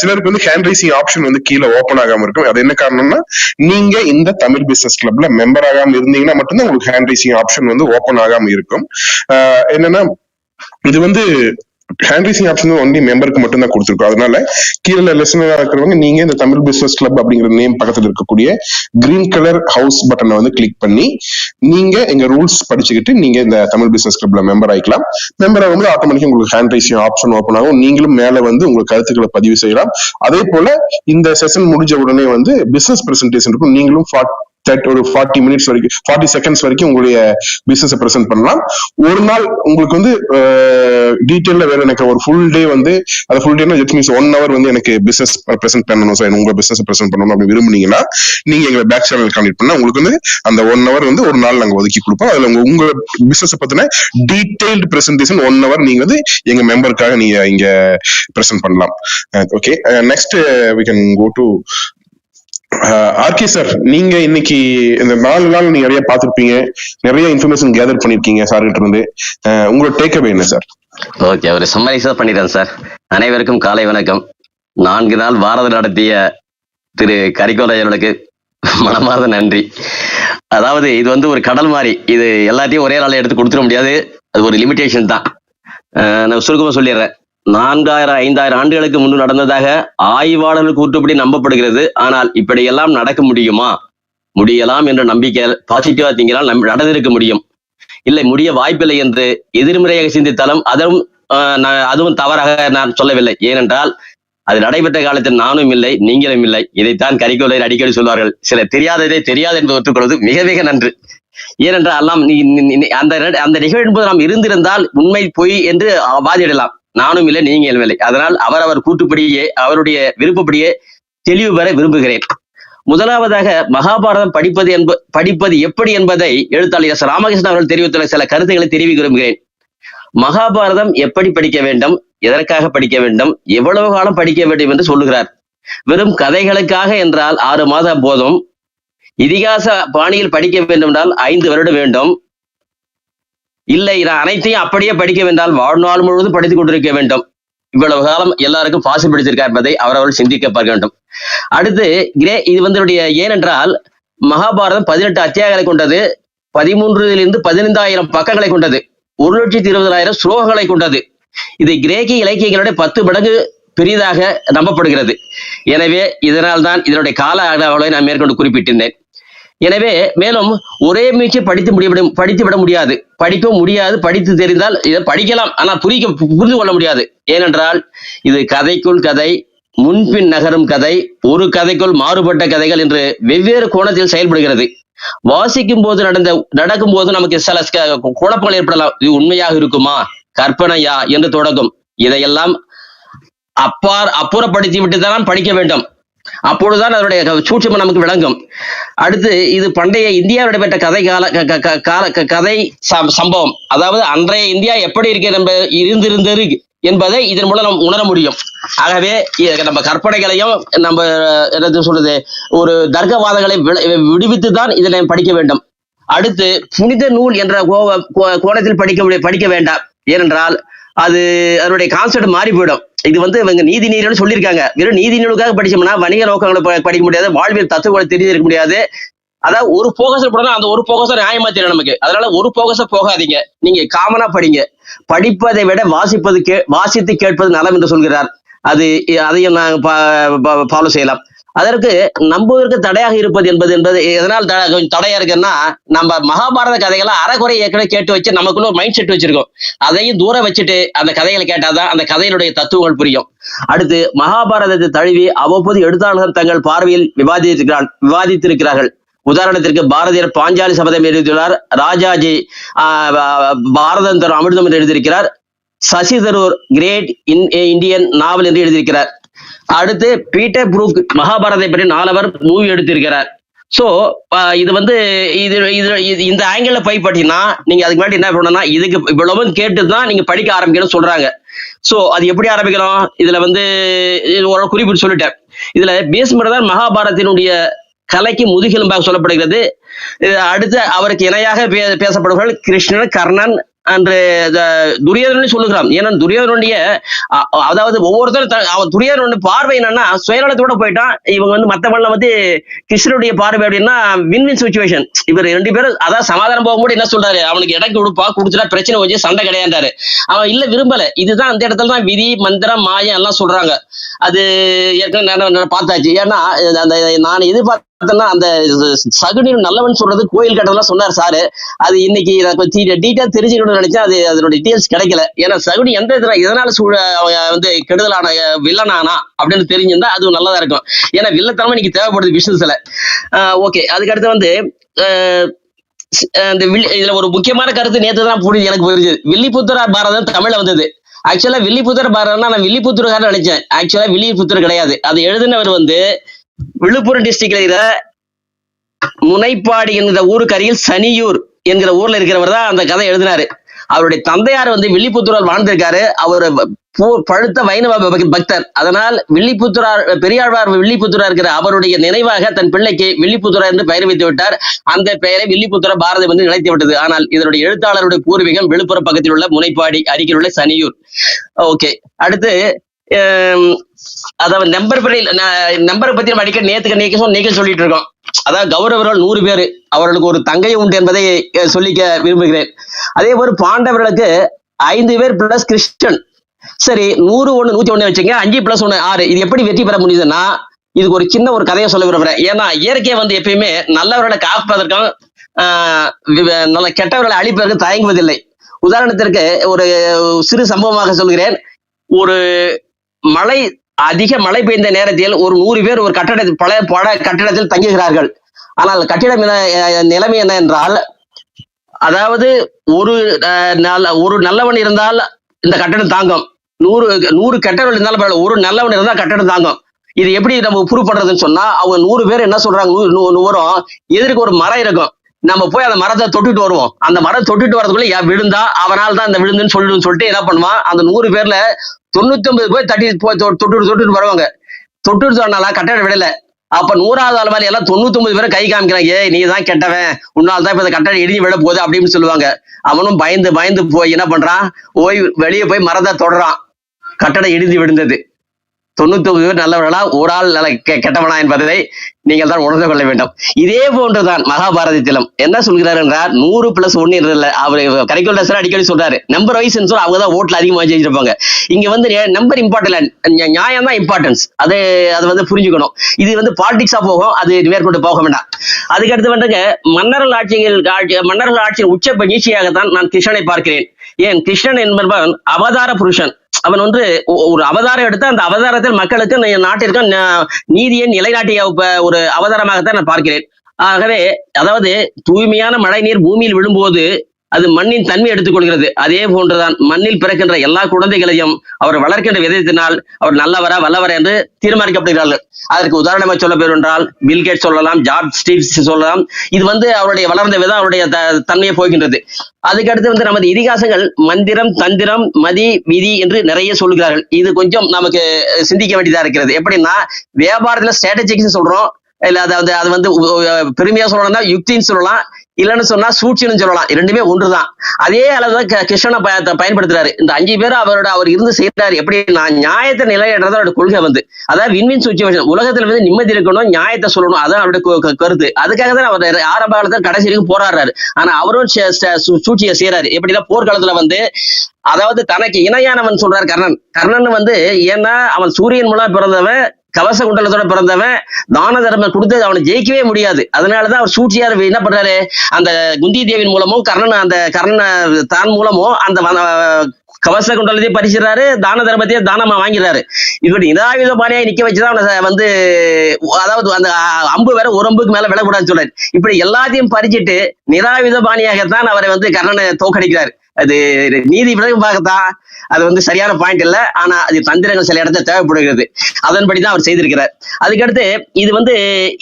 சிலருக்கு வந்து ஹேண்ட் ரைசிங் ஆப்ஷன் வந்து கீழே ஓப்பன் ஓபன் ஆகாம இருக்கும். அது என்ன காரணம்னா, நீங்க இந்த தமிழ் பிசினஸ் கிளப்ல மெம்பர் ஆகாம இருந்தீங்கன்னா மட்டும்தான் உங்களுக்கு ஹேண்ட் ரைசிங் ஆப்ஷன் வந்து ஓபன் ஆகாம இருக்கும். என்னன்னா இது வந்து ஹேண்ட் ரைசிங் ஆப்ஷன் ஒன்லி மெம்பருக்கு மட்டும் தான் கொடுத்துருக்கோம். அதனால கீழே லிசனரா இருக்கிறவங்க நீங்க இந்த தமிழ் பிசினஸ் கிளப் அப்படிங்கிற நேம் பக்கத்துல இருக்கக்கூடிய கிரீன் கலர் ஹவுஸ் பட்டனை வந்து கிளிக் பண்ணி நீங்க எங்க ரூல்ஸ் படிச்சுக்கிட்டு நீங்க இந்த தமிழ் பிசினஸ் கிளப்ல மெம்பர் ஆயிக்கலாம். மெம்பர் ஆகும்போது ஆட்டோமேட்டிக்கா உங்களுக்கு ஹேண்ட் ரைசிங் ஆப்ஷன் ஓப்பன் ஆகும். நீங்களும் மேல வந்து உங்க கருத்துக்களை பதிவு செய்யலாம். அதே போல இந்த செஷன் முடிஞ்ச உடனே வந்து பிசினஸ் பிரசன்டேஷன் இருக்கும். நீங்களும் ஒரு 40 மினிட்ஸ் வரைக்கும் 40 செகண்ட்ஸ் வரைக்கும் உங்களுடைய பிசினஸ் பிரசன்ட் பண்ணலாம். ஒரு நாள் உங்களுக்கு வந்து டீடைல்ல வேற எனக்கு ஒரு ஃபுல் டே வந்து அது ஃபுல் டேனா ஜஸ்ட் மீன்ஸ் 1 hour வந்து எனக்கு பிசினஸ் பிரசன்ட் பண்ணணும் சார், உங்க பிசினஸ் பிரசன்ட் பண்ணணும் அப்படி விரும்புனீங்கன்னா நீங்க எங்களை பேக் சேனல் கான்டெக்ட் பண்ணா உங்களுக்கு வந்து அந்த 1 hour வந்து ஒரு நாள் நாங்க ஒதுக்கி கொடுப்போம். அதுல உங்க பிசினஸ் பத்தின டீடைல்டு பிரசன்டேஷன் 1 hour நீங்க வந்து எங்க மெம்பருக்காக நீங்க இங்க பிரசன்ட் பண்ணலாம். Okay, next we can go to RK sir. நீங்க இன்னைக்கு இந்த 4 நாள் நீங்க நிறைய பார்த்திருப்பீங்க, நிறைய இன்ஃபர்மேஷன் கேதர் பண்ணிருக்கீங்க சார் கிட்ட இருந்து. உங்களோட டேக் அவே என்ன சார்? ஓகே, ஒரு சம்மரைஸா பண்ணிடுறேன் சார். அனைவருக்கும் காலை வணக்கம். 4 நாள் பாரதம் நடத்திய திரு கரிகோலையர்களுக்கு மனமார்ந்த நன்றி. அதாவது இது வந்து ஒரு கடல் மாதிரி, இது எல்லாத்தையும் ஒரே நாள் எடுத்து கொடுத்துட முடியாது, அது ஒரு லிமிடேஷன் தான். நான் சுருக்கமா சொல்லிடுறேன். 4000-5000 ஆண்டுகளுக்கு முன்பு நடந்ததாக ஆய்வாளர்கள் கூற்றுப்படி நம்பப்படுகிறது. ஆனால் இப்படியெல்லாம் நடக்க முடியுமா? முடியலாம் என்ற நம்பிக்கை பாசிட்டிவா திங்கிறால் நடந்திருக்க முடியும். இல்லை, முடிய வாய்ப்பில்லை என்று எதிர்மறையாக சிந்தித்தாலும் அதுவும் தவறாக நான் சொல்லவில்லை. ஏனென்றால் அது நடைபெற்ற காலத்தில் நானும் இல்லை, நீங்களும் இல்லை. இதைத்தான் கரிகோலையர் அடிக்கடி சொல்வார்கள், சில தெரியாததை தெரியாது என்று ஒத்துக்கொள்வது மிக மிக நன்று. ஏனென்றால் அந்த நிகழ்வு என்பது நாம் இருந்திருந்தால் உண்மை பொய் என்று வாதிடலாம். நானும் இல்லை, நீங்களும் இல்லை. அதனால் அவரவர் கூட்டுப்படியே அவருடைய விருப்பப்படியே தெளிவு பெற விரும்புகிறேன். முதலாவதாக மகாபாரதம் படிப்பது எப்படி என்பதை எழுத்தாளர் எஸ். ராமகிருஷ்ணன் அவர்கள் தெரிவித்துள்ள சில கருத்துக்களை தெரிவிக்க விரும்புகிறேன். மகாபாரதம் எப்படி படிக்க வேண்டும், எதற்காக படிக்க வேண்டும், எவ்வளவு காலம் படிக்க வேண்டும் என்று சொல்லுகிறார். வெறும் கதைகளுக்காக என்றால் 6 மாதம் போதும். இதிகாச பாணியில் படிக்க வேண்டும் என்றால் 5 வருடம் வேண்டும். இல்லை, நான் அனைத்தையும் அப்படியே படிக்க வேண்டால் வாழ்நாள் முழுவதும் படித்துக் கொண்டிருக்க வேண்டும். இவ்வளவு காலம் எல்லாருக்கும் பாசிபிலிட்டி இருக்கா என்பதை அவரவர்கள் சிந்திக்க பார்க்க வேண்டும். அடுத்து இது வந்து ஏனென்றால் மகாபாரதம் 18 அத்தியாயங்களை கொண்டது, 13 to 15,000 பக்கங்களை கொண்டது, 1,20,000 ஸ்லோகங்களை கொண்டது. இது கிரேக்க இலக்கியங்களுடைய 10 மடங்கு பெரிதாக நம்பப்படுகிறது. எனவே இதனால் தான் இதனுடைய கால அளவை நான் மேற்கொண்டு குறிப்பிட்டிருந்தேன். எனவே மேலும் ஒரே மீச்சு படித்து விட முடியாது, படிக்கவும் முடியாது. படித்து தெரிந்தால் இதை படிக்கலாம், ஆனால் புரிந்து கொள்ள முடியாது. ஏனென்றால் இது கதைக்குள் கதை, முன்பின் நகரும் கதை, ஒரு கதைக்குள் மாறுபட்ட கதைகள் என்று வெவ்வேறு கோணத்தில் செயல்படுகிறது. வாசிக்கும் போது நடக்கும் போது நமக்கு சில குழப்பங்கள் ஏற்படலாம். இது உண்மையாக இருக்குமா, கற்பனையா என்று தொடங்கும். இதையெல்லாம் அப்புறப்படுத்தி விட்டு தான் படிக்க வேண்டும். அப்பொழுதுதான் அதனுடைய சூட்சுமம் நமக்கு விளங்கும். அடுத்து இது பண்டைய இந்தியாவில் நடைபெற்ற கதை சம்பவம். அதாவது அன்றைய இந்தியா எப்படி இருந்திருந்தது என்பதை இதன் மூலம் நாம் உணர முடியும். ஆகவே நம்ம கற்பனைகளையும் நம்ம என்ன சொல்றது ஒரு தர்க்கவாதங்களை விடுவித்து தான் இதை படிக்க வேண்டும். அடுத்து புனித நூல் என்ற கோணத்தில் படிக்க வேண்டாம். ஏனென்றால் அதனுடைய கான்செப்ட் மாறி போயிடும். இது வந்து இவங்க நீதி நூல்னு சொல்லியிருக்காங்க. வெறும் நீதி நூலுக்காக படிச்சோம்னா வணிக நோக்கங்களை படிக்க முடியாது, வாழ்வியல் தத்துவங்களை தெரிஞ்சிருக்க முடியாது. அதாவது ஒரு போகஸ போடணும், அந்த ஒரு போகஸ நியாயமா தெரியும் நமக்கு. அதனால ஒரு போகஸ போகாதீங்க, நீங்க காமனா படிங்க. படிப்பதை விட வாசித்து கேட்பது நலம் என்று சொல்கிறார். அதையும் நாங்கள் ஃபாலோ செய்யலாம். அதற்கு நம்புவதற்கு தடையாக இருப்பது என்பது எதனால் கொஞ்சம் தடையா இருக்குன்னா, நம்ம மகாபாரத கதைகள்லாம் அறகுறை ஏற்கனவே கேட்டு வச்சு நமக்குள்ள ஒரு மைண்ட் செட் வச்சிருக்கோம். அதையும் தூரம் வச்சுட்டு அந்த கதைகளை கேட்டாதான் அந்த கதையினுடைய தத்துவங்கள் புரியும். அடுத்து மகாபாரதத்தை தழுவி அவ்வப்போது எழுத்தாளர்கள் தங்கள் பார்வையில் விவாதித்திருக்கிறார்கள். உதாரணத்திற்கு பாரதியார் பாஞ்சாலி சபதம் எழுதியுள்ளார். ராஜாஜி பாரதம் தரும் அமிர்தம் என்று எழுதியிருக்கிறார். சசி தரூர் கிரேட் இந்தியன் நாவல் என்று எழுதியிருக்கிறார். அடுத்து பீட்டர் புரூக் மகாபாரதை பற்றி 4 அவர் மூவி எடுத்திருக்கிறார். சோ இது வந்து இந்த ஆங்கிள் போய் பார்த்தீங்கன்னா நீங்க அதுக்கு முன்னாடி என்ன பண்ணணும்னா இதுக்கு இவ்வளவு கேட்டுதான் நீங்க படிக்க ஆரம்பிக்கணும்னு சொல்றாங்க. சோ அது எப்படி ஆரம்பிக்கணும், இதுல வந்து ஒரு குறிப்பிட்டு சொல்லிட்டேன். இதுல பீஷ்மர் தான் மகாபாரதத்தினுடைய கலைக்கு முதுகெலும்பாக சொல்லப்படுகிறது. அடுத்து அவருக்கு இணையாக பேசப்படுபவர்கள் கிருஷ்ணன், கர்ணன், என்று துரியோதனன் சொல்லுகிறான். ஏன்னா துரியோதனுடைய அதாவது ஒவ்வொருத்தரும் அவன் துரியோதனோட பார்வை என்னன்னா சுயநலத்தோட போயிட்டான். இவங்க வந்து மத்தவங்கள வந்து கிருஷ்ணனுடைய பார்வை அப்படின்னா வின் வின் சுச்சுவேஷன். இவர் 2 பேரும் அதாவது சமாதானம் போகும்போது என்ன சொல்றாரு, அவனுக்கு இடக்கு கொடுப்பா, கொடுத்துட்டா பிரச்சனை வச்சு சண்டை கிடையாண்டாரு. அவன் இல்ல விரும்பல. இதுதான் அந்த இடத்துல தான் விதி மந்திரம் மாயம் எல்லாம் சொல்றாங்க. அது ஏற்கனவே பார்த்தாச்சு. ஏன்னா அந்த நான் எதிர்பார்த்தேன்னா அந்த சகுனி நல்லவன் சொல்றது கோயில் கட்டதெல்லாம் சொன்னார் சாரு. அது இன்னைக்கு டீட்டெயில் தெரிஞ்சுக்கணும்னு நினைச்சேன். அது அதோட டீட்டெயில்ஸ் கிடைக்கல. ஏன்னா சகுனி எந்த இதுல எதனால வந்து கெடுதலான வில்லனானா அப்படின்னு தெரிஞ்சிருந்தா அது நல்லதா இருக்கும். ஏன்னா வில்லத்தனமா இன்னைக்கு தேவைப்படுது பிசினஸ்ல. ஓகே, அதுக்கடுத்து வந்து இதுல ஒரு முக்கியமான கருத்து நேற்று தான் புரியுது, எனக்கு புரியுது. வில்லிபுத்தூர் பாரதம் தமிழ்ல வந்தது. ஆக்சுவலா வில்லிபுத்தூர் பாரதம்னா நான் வில்லிபுத்தூர்காரன் நினைச்சேன். ஆக்சுவலா வில்லிபுத்தூர் கிடையாது. அது எழுதினவர் வந்து விழுப்புரம் டிஸ்ட்ரிக்ட்ல இருக்கிற முனைப்பாடி என்கிற ஊருக்கு அருகில் சனியூர் என்கிற ஊர்ல இருக்கிறவர் தான் அந்த கதை எழுதினாரு. அவருடைய தந்தையார் வந்து வில்லிபுத்தூரால் வாழ்ந்திருக்காரு. அவர் பழுத்த வைணவ பக்தர். அதனால் வில்லிபுத்தூரார் பெரியாழ்வார் வில்லிபுத்தூரா இருக்கிற அவருடைய நினைவாக தன் பிள்ளைக்கு வில்லிபுத்தூரா என்று பெயர் வைத்து விட்டார். அந்த பெயரை வில்லிபுத்தூர பாரதம் வந்து நிலைத்து விட்டது. ஆனால் இதனுடைய எழுத்தாளருடைய பூர்வீகம் விழுப்புரம் பக்கத்தில் உள்ள முனைப்பாடி அருகில் உள்ள சனியூர். ஓகே, அடுத்து அதாவது நம்பரை பத்தி நம்ம அடிக்கடி நேற்று சொல்லிட்டு இருக்கோம். அதாவது கௌரவர்கள் 100 பேர், அவர்களுக்கு ஒரு தங்கை உண்டு என்பதை சொல்லிக்க விரும்புகிறேன். அதே போல பாண்டவர்களுக்கு 5 பேர் பிளஸ் கிருஷ்ணன். சரி, 101 101 வச்சுங்க, 5 + 1 6. இது எப்படி வெற்றி பெற முடியுதுன்னா இதுக்கு ஒரு சின்ன ஒரு கதையை சொல்ல விரும்புறேன். ஏன்னா இயற்கை வந்து எப்பயுமே நல்லவர்களை காப்பதற்கும் நல்ல கெட்டவர்களை அழிப்பதற்கு தயங்குவதில்லை. உதாரணத்திற்கு ஒரு சிறு சம்பவமாக சொல்கிறேன். ஒரு அதிக மழை பெய்ந்த நேரத்தில் ஒரு 100 பேர் ஒரு கட்டடத்தில் பல கட்டிடத்தில் தங்குகிறார்கள். ஆனால் கட்டிடம் நிலைமை என்ன என்றால், அதாவது ஒரு நல்லவன் இருந்தால் இந்த கட்டடம் தாங்கும். 100 கெட்டவர்கள் இருந்தாலும் ஒரு நல்லவன் இருந்தால் கட்டடம் தாங்கும். இது எப்படி நம்ம ப்ரூவ் பண்றதுன்னு சொன்னா, அவங்க 100 பேர் என்ன சொல்றாங்க, 100 எதிர்க்கு ஒரு மரம் இருக்கும். நம்ம போய் அந்த மரத்தை தொட்டுட்டு வருவோம். அந்த மரம் தொட்டுட்டு வரதுக்குள்ள விழுந்தா அவனால் தான் அந்த விழுந்துன்னு சொல்லிட்டு என்ன பண்ணுவான், அந்த 100 பேர்ல 99 போய் தொட்டுட்டு வருவாங்க. தொட்டுட்டு வரனால கட்டடம் விடல. அப்ப 100வது ஆள் மாதிரி எல்லாம் 99 பேரை கை காமிக்கிறாங்க. ஏய், நீ தான் கெட்டவன், உன்னால தான் இப்ப இந்த கட்டடம் இடிஞ்சு விட போகுது அப்படின்னு சொல்லுவாங்க. அவனும் பயந்து போய் என்ன பண்றான், வெளியே போய் மரத்தை தொடறான். கட்டடம் இடிஞ்சு விழுந்தது. 99 பேர் நல்லவர்களா, ஒரு ஆள் கெட்டவனா என்பதை நீங்கள் தான் உணர்ந்து கொள்ள வேண்டும். இதே போன்றுதான் மகாபாரதத்திலும் என்ன சொல்கிறார் என்றால் 100 + 1 இல்லை. அவர் கரிக்குலர் அடிக்கடி சொல்றாரு, நம்பர் வைஸ் அவங்க தான் ஓட்டுல அதிகமாக ஜெயிச்சிருப்பாங்க. இங்க வந்து நம்பர் இம்பார்ட்டன்ட், நியாயம் தான் இம்பார்ட்டன்ஸ். அது வந்து புரிஞ்சுக்கணும். இது வந்து பாலிடிக்ஸா போகும், அது மேற்கொண்டு போக வேண்டாம். அதுக்கடுத்து வந்துங்க மன்னர்கள் ஆட்சியின் உச்ச நீட்சியாகத்தான் நான் கிருஷ்ணனை பார்க்கிறேன். ஏன், கிருஷ்ணன் என்பவன் அவதார புருஷன். அவன் வந்து ஒரு அவதாரம் எடுத்து அந்த அவதாரத்தில் மக்களுக்கு நாட்டிற்கும் நீதியை நிலைநாட்டிய ஒரு அவதாரமாகத்தான் நான் பார்க்கிறேன். ஆகவே அதாவது தூய்மையான மழை நீர் பூமியில் விழும்போது அது மண்ணின் தன்மை எடுத்துக்கொள்கிறது. அதே போன்றுதான் மண்ணில் பிறக்கின்ற எல்லா குழந்தைகளையும் அவர் வளர்க்கின்ற விதத்தினால் அவர் நல்லவரா வல்லவரா என்று தீர்மானிக்கப்படுகிறார்கள். அதற்கு உதாரணமாக சொல்ல பேர் என்றால் பில்கேட் சொல்லலாம், ஜார்ஜ் ஸ்டீவ்ஸ் சொல்லலாம். இது வந்து அவருடைய வளர்ந்த விதம் அவருடைய தன்மையை போகின்றது. அதுக்கடுத்து வந்து நமது இதிகாசங்கள் மந்திரம், தந்திரம், மதி, விதி என்று நிறைய சொல்கிறார்கள். இது கொஞ்சம் நமக்கு சிந்திக்க வேண்டியதா இருக்கிறது. எப்படின்னா வியாபாரத்துல ஸ்ட்ராட்டஜிக்ஸ் சொல்றோம், இல்ல அதாவது அது வந்து பெருமையா சொல்லணும்னா யுக்தின்னு சொல்லலாம், இல்லைன்னு சொன்னா சூழ்ச்சின்னு சொல்லலாம். இரண்டுமே ஒன்றுதான். அதே அளவுதான் கிருஷ்ணனை பயன்படுத்துறாரு. இந்த 5 பேரும் அவர் இருந்து செய்யறாரு. எப்படின்னா நியாயத்தை நிலையிடுறது அவருடைய கொள்கை வந்து, அதாவது வின்வின் சுச்சுவேஷன். உலகத்துல வந்து நிம்மதி இருக்கணும், நியாயத்தை சொல்லணும், அதான் அவருடைய கருத்து. அதுக்காக தான் அவர் ஆரம்ப காலத்துல கடைசி வரைக்கும் போராடுறாரு. ஆனா அவரும் சூழ்ச்சியை செய்யறாரு. எப்படின்னா போர்க்காலத்துல வந்து அதாவது தனக்கு இணையானவன் சொல்றாரு கர்ணன் வந்து, ஏன்னா அவன் சூரியன் மூலம் பிறந்தவன், கவச குண்டலத்தோட பிறந்தவன், தான தர்மம் கொடுத்து அவனை ஜெயிக்கவே முடியாது. அதனாலதான் அவர் சூழ்ச்சியார் என்ன பண்றாரு, அந்த குந்தி தேவின் மூலமோ கர்ணன் தான் மூலமோ அந்த கவச குண்டலத்தையும் பறிச்சுறாரு, தான தர்மத்தையும் தானமா வாங்கிறாரு. இப்படி நிராயுத பாணியாய் நிக்க வச்சுதான் அவனை வந்து, அதாவது அந்த அம்பு வேற ஒரு அம்புக்கு மேல விழக்கூடாதுன்னு சொல்றாரு. இப்படி எல்லாத்தையும் பறிச்சுட்டு நிராயுத பாணியாகத்தான் அவரை வந்து கர்ணனை தோக்கடிக்கிறார். அது நீதி விளைவாகத்தான், அது வந்து சரியான பாயிண்ட் இல்ல. ஆனா அது தந்திரங்கள் சில இடத்துல தேவைப்படுகிறது. அதன்படிதான் அவர் செய்திருக்கிறார். அதுக்கடுத்து இது வந்து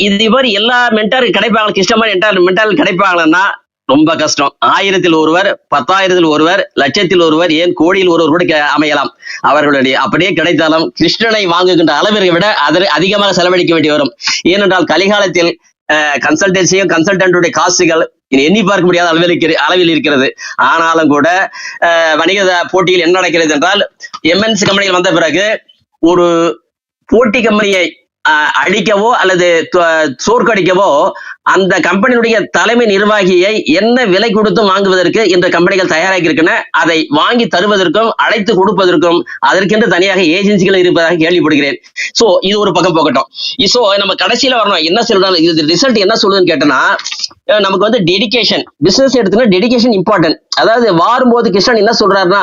இது மாதிரி எல்லா மென்டால் கிடைப்பாங்க, கிருஷ்ணமான மென்டால் கிடைப்பாங்கன்னா ரொம்ப கஷ்டம். 1000-ல் ஒருவர், 10,000-ல் ஒருவர், 1,00,000-ல் ஒருவர், ஏன் கோடியில் ஒருவர் கூட அமையலாம். அவர்களுடைய அப்படியே கிடைத்தாலும் கிருஷ்ணனை வாங்குகின்ற அளவை விட அதிகமாக செலவழிக்க வேண்டி வரும். ஏனென்றால் கலிகாலத்தில் கன்சல்டன்சியும் கன்சல்டன்டுடைய காசுகள் எண்ணி பார்க்க முடியாத அளவில் இருக்கிறது. ஆனாலும் கூட வணிக போட்டியில் என்ன நடக்கிறது என்றால், எம்என்சி கம்பெனிகள் வந்த பிறகு ஒரு போட்டி கம்பெனியை அழிக்கவோ அல்லது சோர்க்கடிக்கவோ அந்த கம்பெனியுடைய தலைமை நிர்வாகியை என்ன விலை கொடுத்து வாங்குவதற்கு இந்த கம்பெனிகள் தயாராகி இருக்கின்றன. அதை வாங்கி தருவதற்கும் அழைத்து கொடுப்பதற்கும் அதற்கென்று தனியாக ஏஜென்சிகள் இருப்பதாக கேள்விப்படுகிறேன். சோ இது ஒரு பக்கம் போகட்டும். சோ நம்ம கடைசியில வரணும், என்ன சொல்றாங்க இது ரிசல்ட் என்ன சொல்லுதுன்னு கேட்டோம்னா, நமக்கு வந்து டெடிகேஷன், பிசினஸ் எடுத்துனா டெடிகேஷன் இம்பார்ட்டன்ட். அதாவது வாரும்போது கிருஷ்ணன் என்ன சொல்றாருன்னா,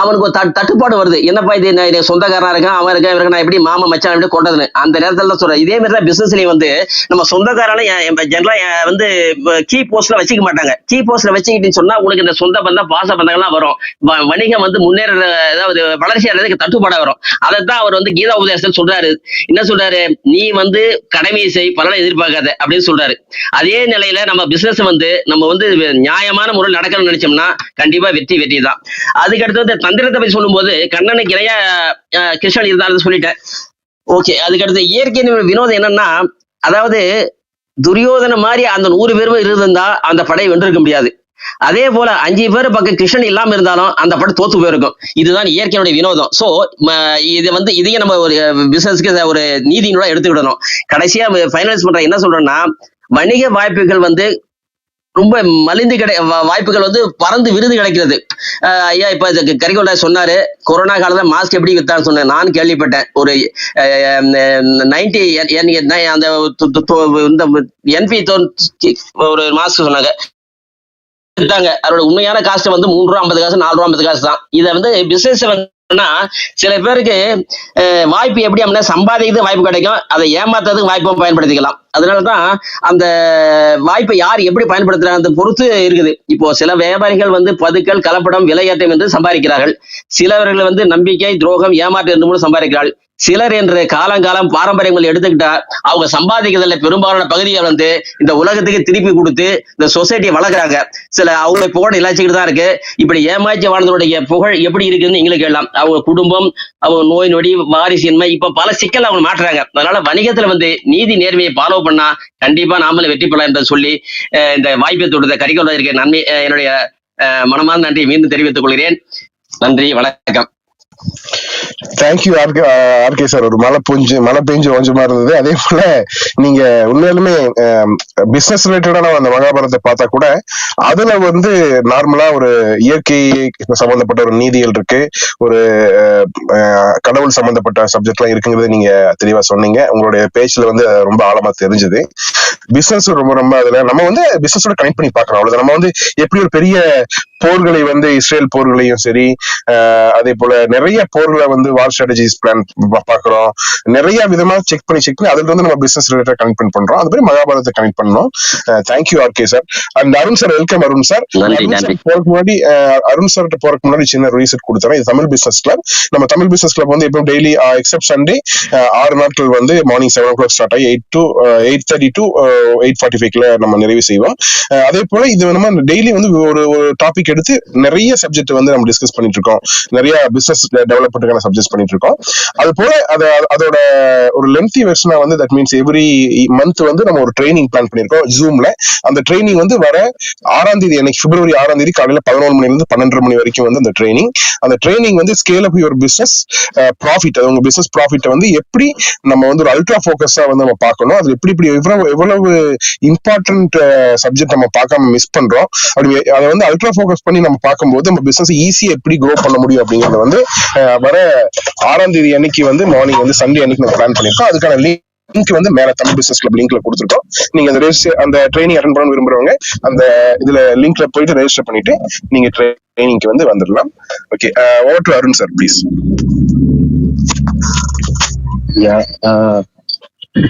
அவனுக்கு ஒரு தட்டுப்பாடு வருது. என்னப்பா இது சொந்தக்காரனா இருக்கான், அவன் இருக்கான், இவருக்கு நான் எப்படி மாமா மச்சான் எப்படி கொண்டதுன்னு அந்த நேரத்துல தான் சொல்றேன். இதே மாதிரி தான் பிசினஸ்லயும் வந்து நம்ம சொந்தக்காரனை ஜெனரலா வந்து கீ போஸ்ட்ல வச்சுக்க மாட்டாங்க. கீ போஸ்ட்ல வச்சுக்கிட்டு சொன்னா உங்களுக்கு இந்த சொந்த பந்தம் பாச பந்தங்கள்லாம் வரும். வணிகம் வந்து முன்னேற, அதாவது வளர்ச்சி அடைறதுக்கு தட்டுப்பாடா வரும். அதைத்தான் அவர் வந்து கீதா உபதேசத்தில் சொல்றாரு. என்ன சொல்றாரு, நீ வந்து கடமையை செய், பலனை எதிர்பார்க்காத அப்படின்னு சொல்றாரு. அதே நிலையில நம்ம பிசினஸ் வந்து நம்ம வந்து நியாயமான முறையில் நடக்கணும்னு நினைச்சோம்னா கண்டிப்பா வெற்றி தான். அதுக்கு அடுத்து தந்திரத்தை பத்தி சொல்லும் போது கண்ணனுக்கு இணைய கிருஷ்ணன் இருந்தாலும் சொல்லிட்டேன். ஓகே, அதுக்கு அடுத்து இயற்கை வினோதம் என்னன்னா, அதாவது துரியோதன மாதிரி அந்த 100 பேரும் இருந்தா அந்த படை வென்றிருக்க முடியாது. அதே போல 5 பேர் பக்கம் கிருஷ்ணன் இல்லாம இருந்தாலும் அந்த படம் தோத்து போயிருக்கும். இதுதான் இயற்கையுடைய வினோதம். சோ இது வந்து இதையே நம்ம ஒரு பிசினஸ்க்கு ஒரு நீதியோட எடுத்துக்கிடணும். கடைசியா ஃபைனலைஸ் பண்ற என்ன சொல்றேன்னா, வணிக வாய்ப்புகள் வந்து ரொம்ப மலிந்து வாய்ப்புகள் வந்து பறந்து விருது கிடைக்கிறது. ஐயா இப்ப கரிகோலா சொன்னாரு, கொரோனா காலத்துல மாஸ்க் எப்படி வித்தான்னு சொன்னேன். நான் கேள்விப்பட்டேன். ஒரு 90 அந்த என்பி ஒரு மாஸ்க் சொன்னாங்க, அதோட உண்மையான காஸ்ட் வந்து 3 ரூபா 50 காசு 4 ரூபா 50 காசு தான். இதை வந்து பிசினஸ் சில பேருக்கு வாய்ப்பு எப்படி அப்படின்னா சம்பாதிக்கிறது வாய்ப்பு கிடைக்கும், அதை ஏமாத்துறதுக்கு வாய்ப்பும் பயன்படுத்திக்கலாம். அதனாலதான் அந்த வாய்ப்பை யார் எப்படி பயன்படுத்துறாங்க பொறுத்து இருக்குது. இப்போ சில வியாபாரிகள் வந்து பதுக்கல், கலப்படம், விலையேற்றம் என்று சம்பாதிக்கிறார்கள். சிலவர்கள் வந்து நம்பிக்கை, துரோகம், ஏமாற்றம் என்று மூலம் சம்பாதிக்கிறார்கள். சிலர் என்று காலங்காலம் பாரம்பரியங்கள் எடுத்துக்கிட்டா அவங்க சம்பாதிக்கிறதுல பெரும்பாலான பகுதியை வந்து இந்த உலகத்துக்கு திருப்பி கொடுத்து இந்த சொசைட்டியை வளர்க்குறாங்க. சில அவங்க புகழ் இழைச்சிக்கிட்டு தான் இருக்கு. இப்படி ஏமாற்றி வாழ்ந்தவருடைய புகழ் எப்படி இருக்குன்னு நீங்களும் கேட்கலாம். அவங்க குடும்பம், அவங்க நோய் நொடி, வாரிசின்மை, இப்ப பல சிக்கல் அவங்க மாற்றுறாங்க. அதனால வணிகத்துல வந்து நீதி நேர்மையை ஃபாலோ பண்ணா கண்டிப்பா நாமளும் வெற்றி பெறலாம் என்று சொல்லி இந்த வாய்ப்பை தொடுத்த கரிகோலா இருக்க நன்மை என்னுடைய மனமார்ந்த நன்றியை மீண்டும் தெரிவித்துக் கொள்கிறேன். நன்றி, வணக்கம். Thank you RK sir. ஒரு மழை பெஞ்சு கொஞ்சமா இருந்தது. அதே போல நீங்க உண்மையிலுமே பிசினஸ் ரிலேட்டடான அந்த மகாபாரதத்தை பார்த்தா கூட அதுல வந்து நார்மலா ஒரு இயற்கை சம்பந்தப்பட்ட ஒரு நீதிகள் இருக்கு, ஒரு கடவுள் சம்பந்தப்பட்ட சப்ஜெக்ட் எல்லாம் இருக்குங்கிறது நீங்க தெளிவா சொன்னீங்க. உங்களுடைய பேச்சுல வந்து ரொம்ப ஆழமா தெரிஞ்சுது. பிசினஸ் ரொம்ப அதுல நம்ம வந்து பிசினஸோட கனெக்ட் பண்ணி பாக்குறோம். அவ்வளவுதான். நம்ம வந்து எப்படி ஒரு பெரிய போர்களை வந்து இஸ்ரேல் போர்களையும் சரி, அதே போல நிறைய போர்களை வந்து வார் ஸ்ட்ராட்டஜிஸ் பிளான் பாக்குறோம். நிறைய விதமா செக் பண்ணி அதுல வந்து நம்ம பிசினஸ் ரிலேட்டட் கனெக்ட் பண்றோம். அது மாதிரி மகாபாரதத்தை கனெக்ட் பண்ணோம். Thank you RK sir. And Arun sir, welcome Arun sir. போறதுக்கு முன்னாடி அருண் சார் போறதுக்கு முன்னாடி சின்ன ரீசெட் கொடுத்துறேன். இது தமிழ் பிசினஸ் கிளப். நம்ம தமிழ் பிசினஸ் கிளப் வந்து எப்பவும் டெய்லி எக்ஸப்ட் சண்டே 6 நாட்கள் வந்து மார்னிங் 7 o'clock ஸ்டார்ட் ஆகி 8:30 to 8:45 நம்ம நிறைவு செய்வோம். அதே போல இது நம்ம டெய்லி வந்து ஒரு டாபிக் எடுத்து நிறைய சப்ஜெக்ட் வந்து நம்ம டிஸ்கஸ் பண்ணிட்டு இருக்கோம். நிறைய பிசினஸ் டெவலப்மெண்ட்டுக்கான சப்ஜெக்ட் பண்ணிட்டு இருக்கோம். அது போல அதோட ஒரு லென்த்தி வெர்ஷனா வந்து தட் மீன்ஸ் எவ்ரி மந்த் வந்து நம்ம ஒரு ட்ரைனிங் பிளான் பண்ணிருக்கோம் ஜூம்ல. அந்த ட்ரைனிங் வந்து வர 6ஆம் தேதி அன்னைக்கு பிப்ரவரி 6ஆம் தேதி காலையில 11 மணில இருந்து 12:30 மணி வரைக்கும் வந்து அந்த ட்ரைனிங் வந்து scale up your business profit, அது உங்க பிசினஸ் ப்ராஃபிட் வந்து எப்படி நம்ம வந்து ஒரு அல்ட்ரா ஃபோக்கஸா வந்து நம்ம பார்க்கணும். அது எப்படி எவ்வளவு இம்பார்ட்டன்ட் சப்ஜெக்ட் நம்ம பார்க்காம மிஸ் பண்றோம். அப்படி அதை வந்து அல்ட்ரா ஃபோக்கஸ் பண்ணி நம்ம பார்க்கும்போது நம்ம பிசினஸ் ஈஸியா எப்படி க்ரோ பண்ண முடியும் அப்படிங்கறது வந்து வர 6ஆம் தேதி அன்னைக்கு வந்து மார்னிங் வந்து சண்டே அன்னைக்கு நம்ம பிளான் பண்ணிருக்கோம். அதுக்கான லிங்க் வந்து மேல தமிழ் பிசினஸ் கிளப் லிங்க்ல கொடுத்துருக்கோம். நீங்க அந்த ட்ரைனிங் அட்டெண்ட் பண்ண விரும்புறவங்க அந்த இதுல லிங்க்ல போயிட்டு ரெஜிஸ்டர் பண்ணிட்டு நீங்க ட்ரைனிங்க்கு வந்து வந்துடலாம். Okay, over to Arun sir please.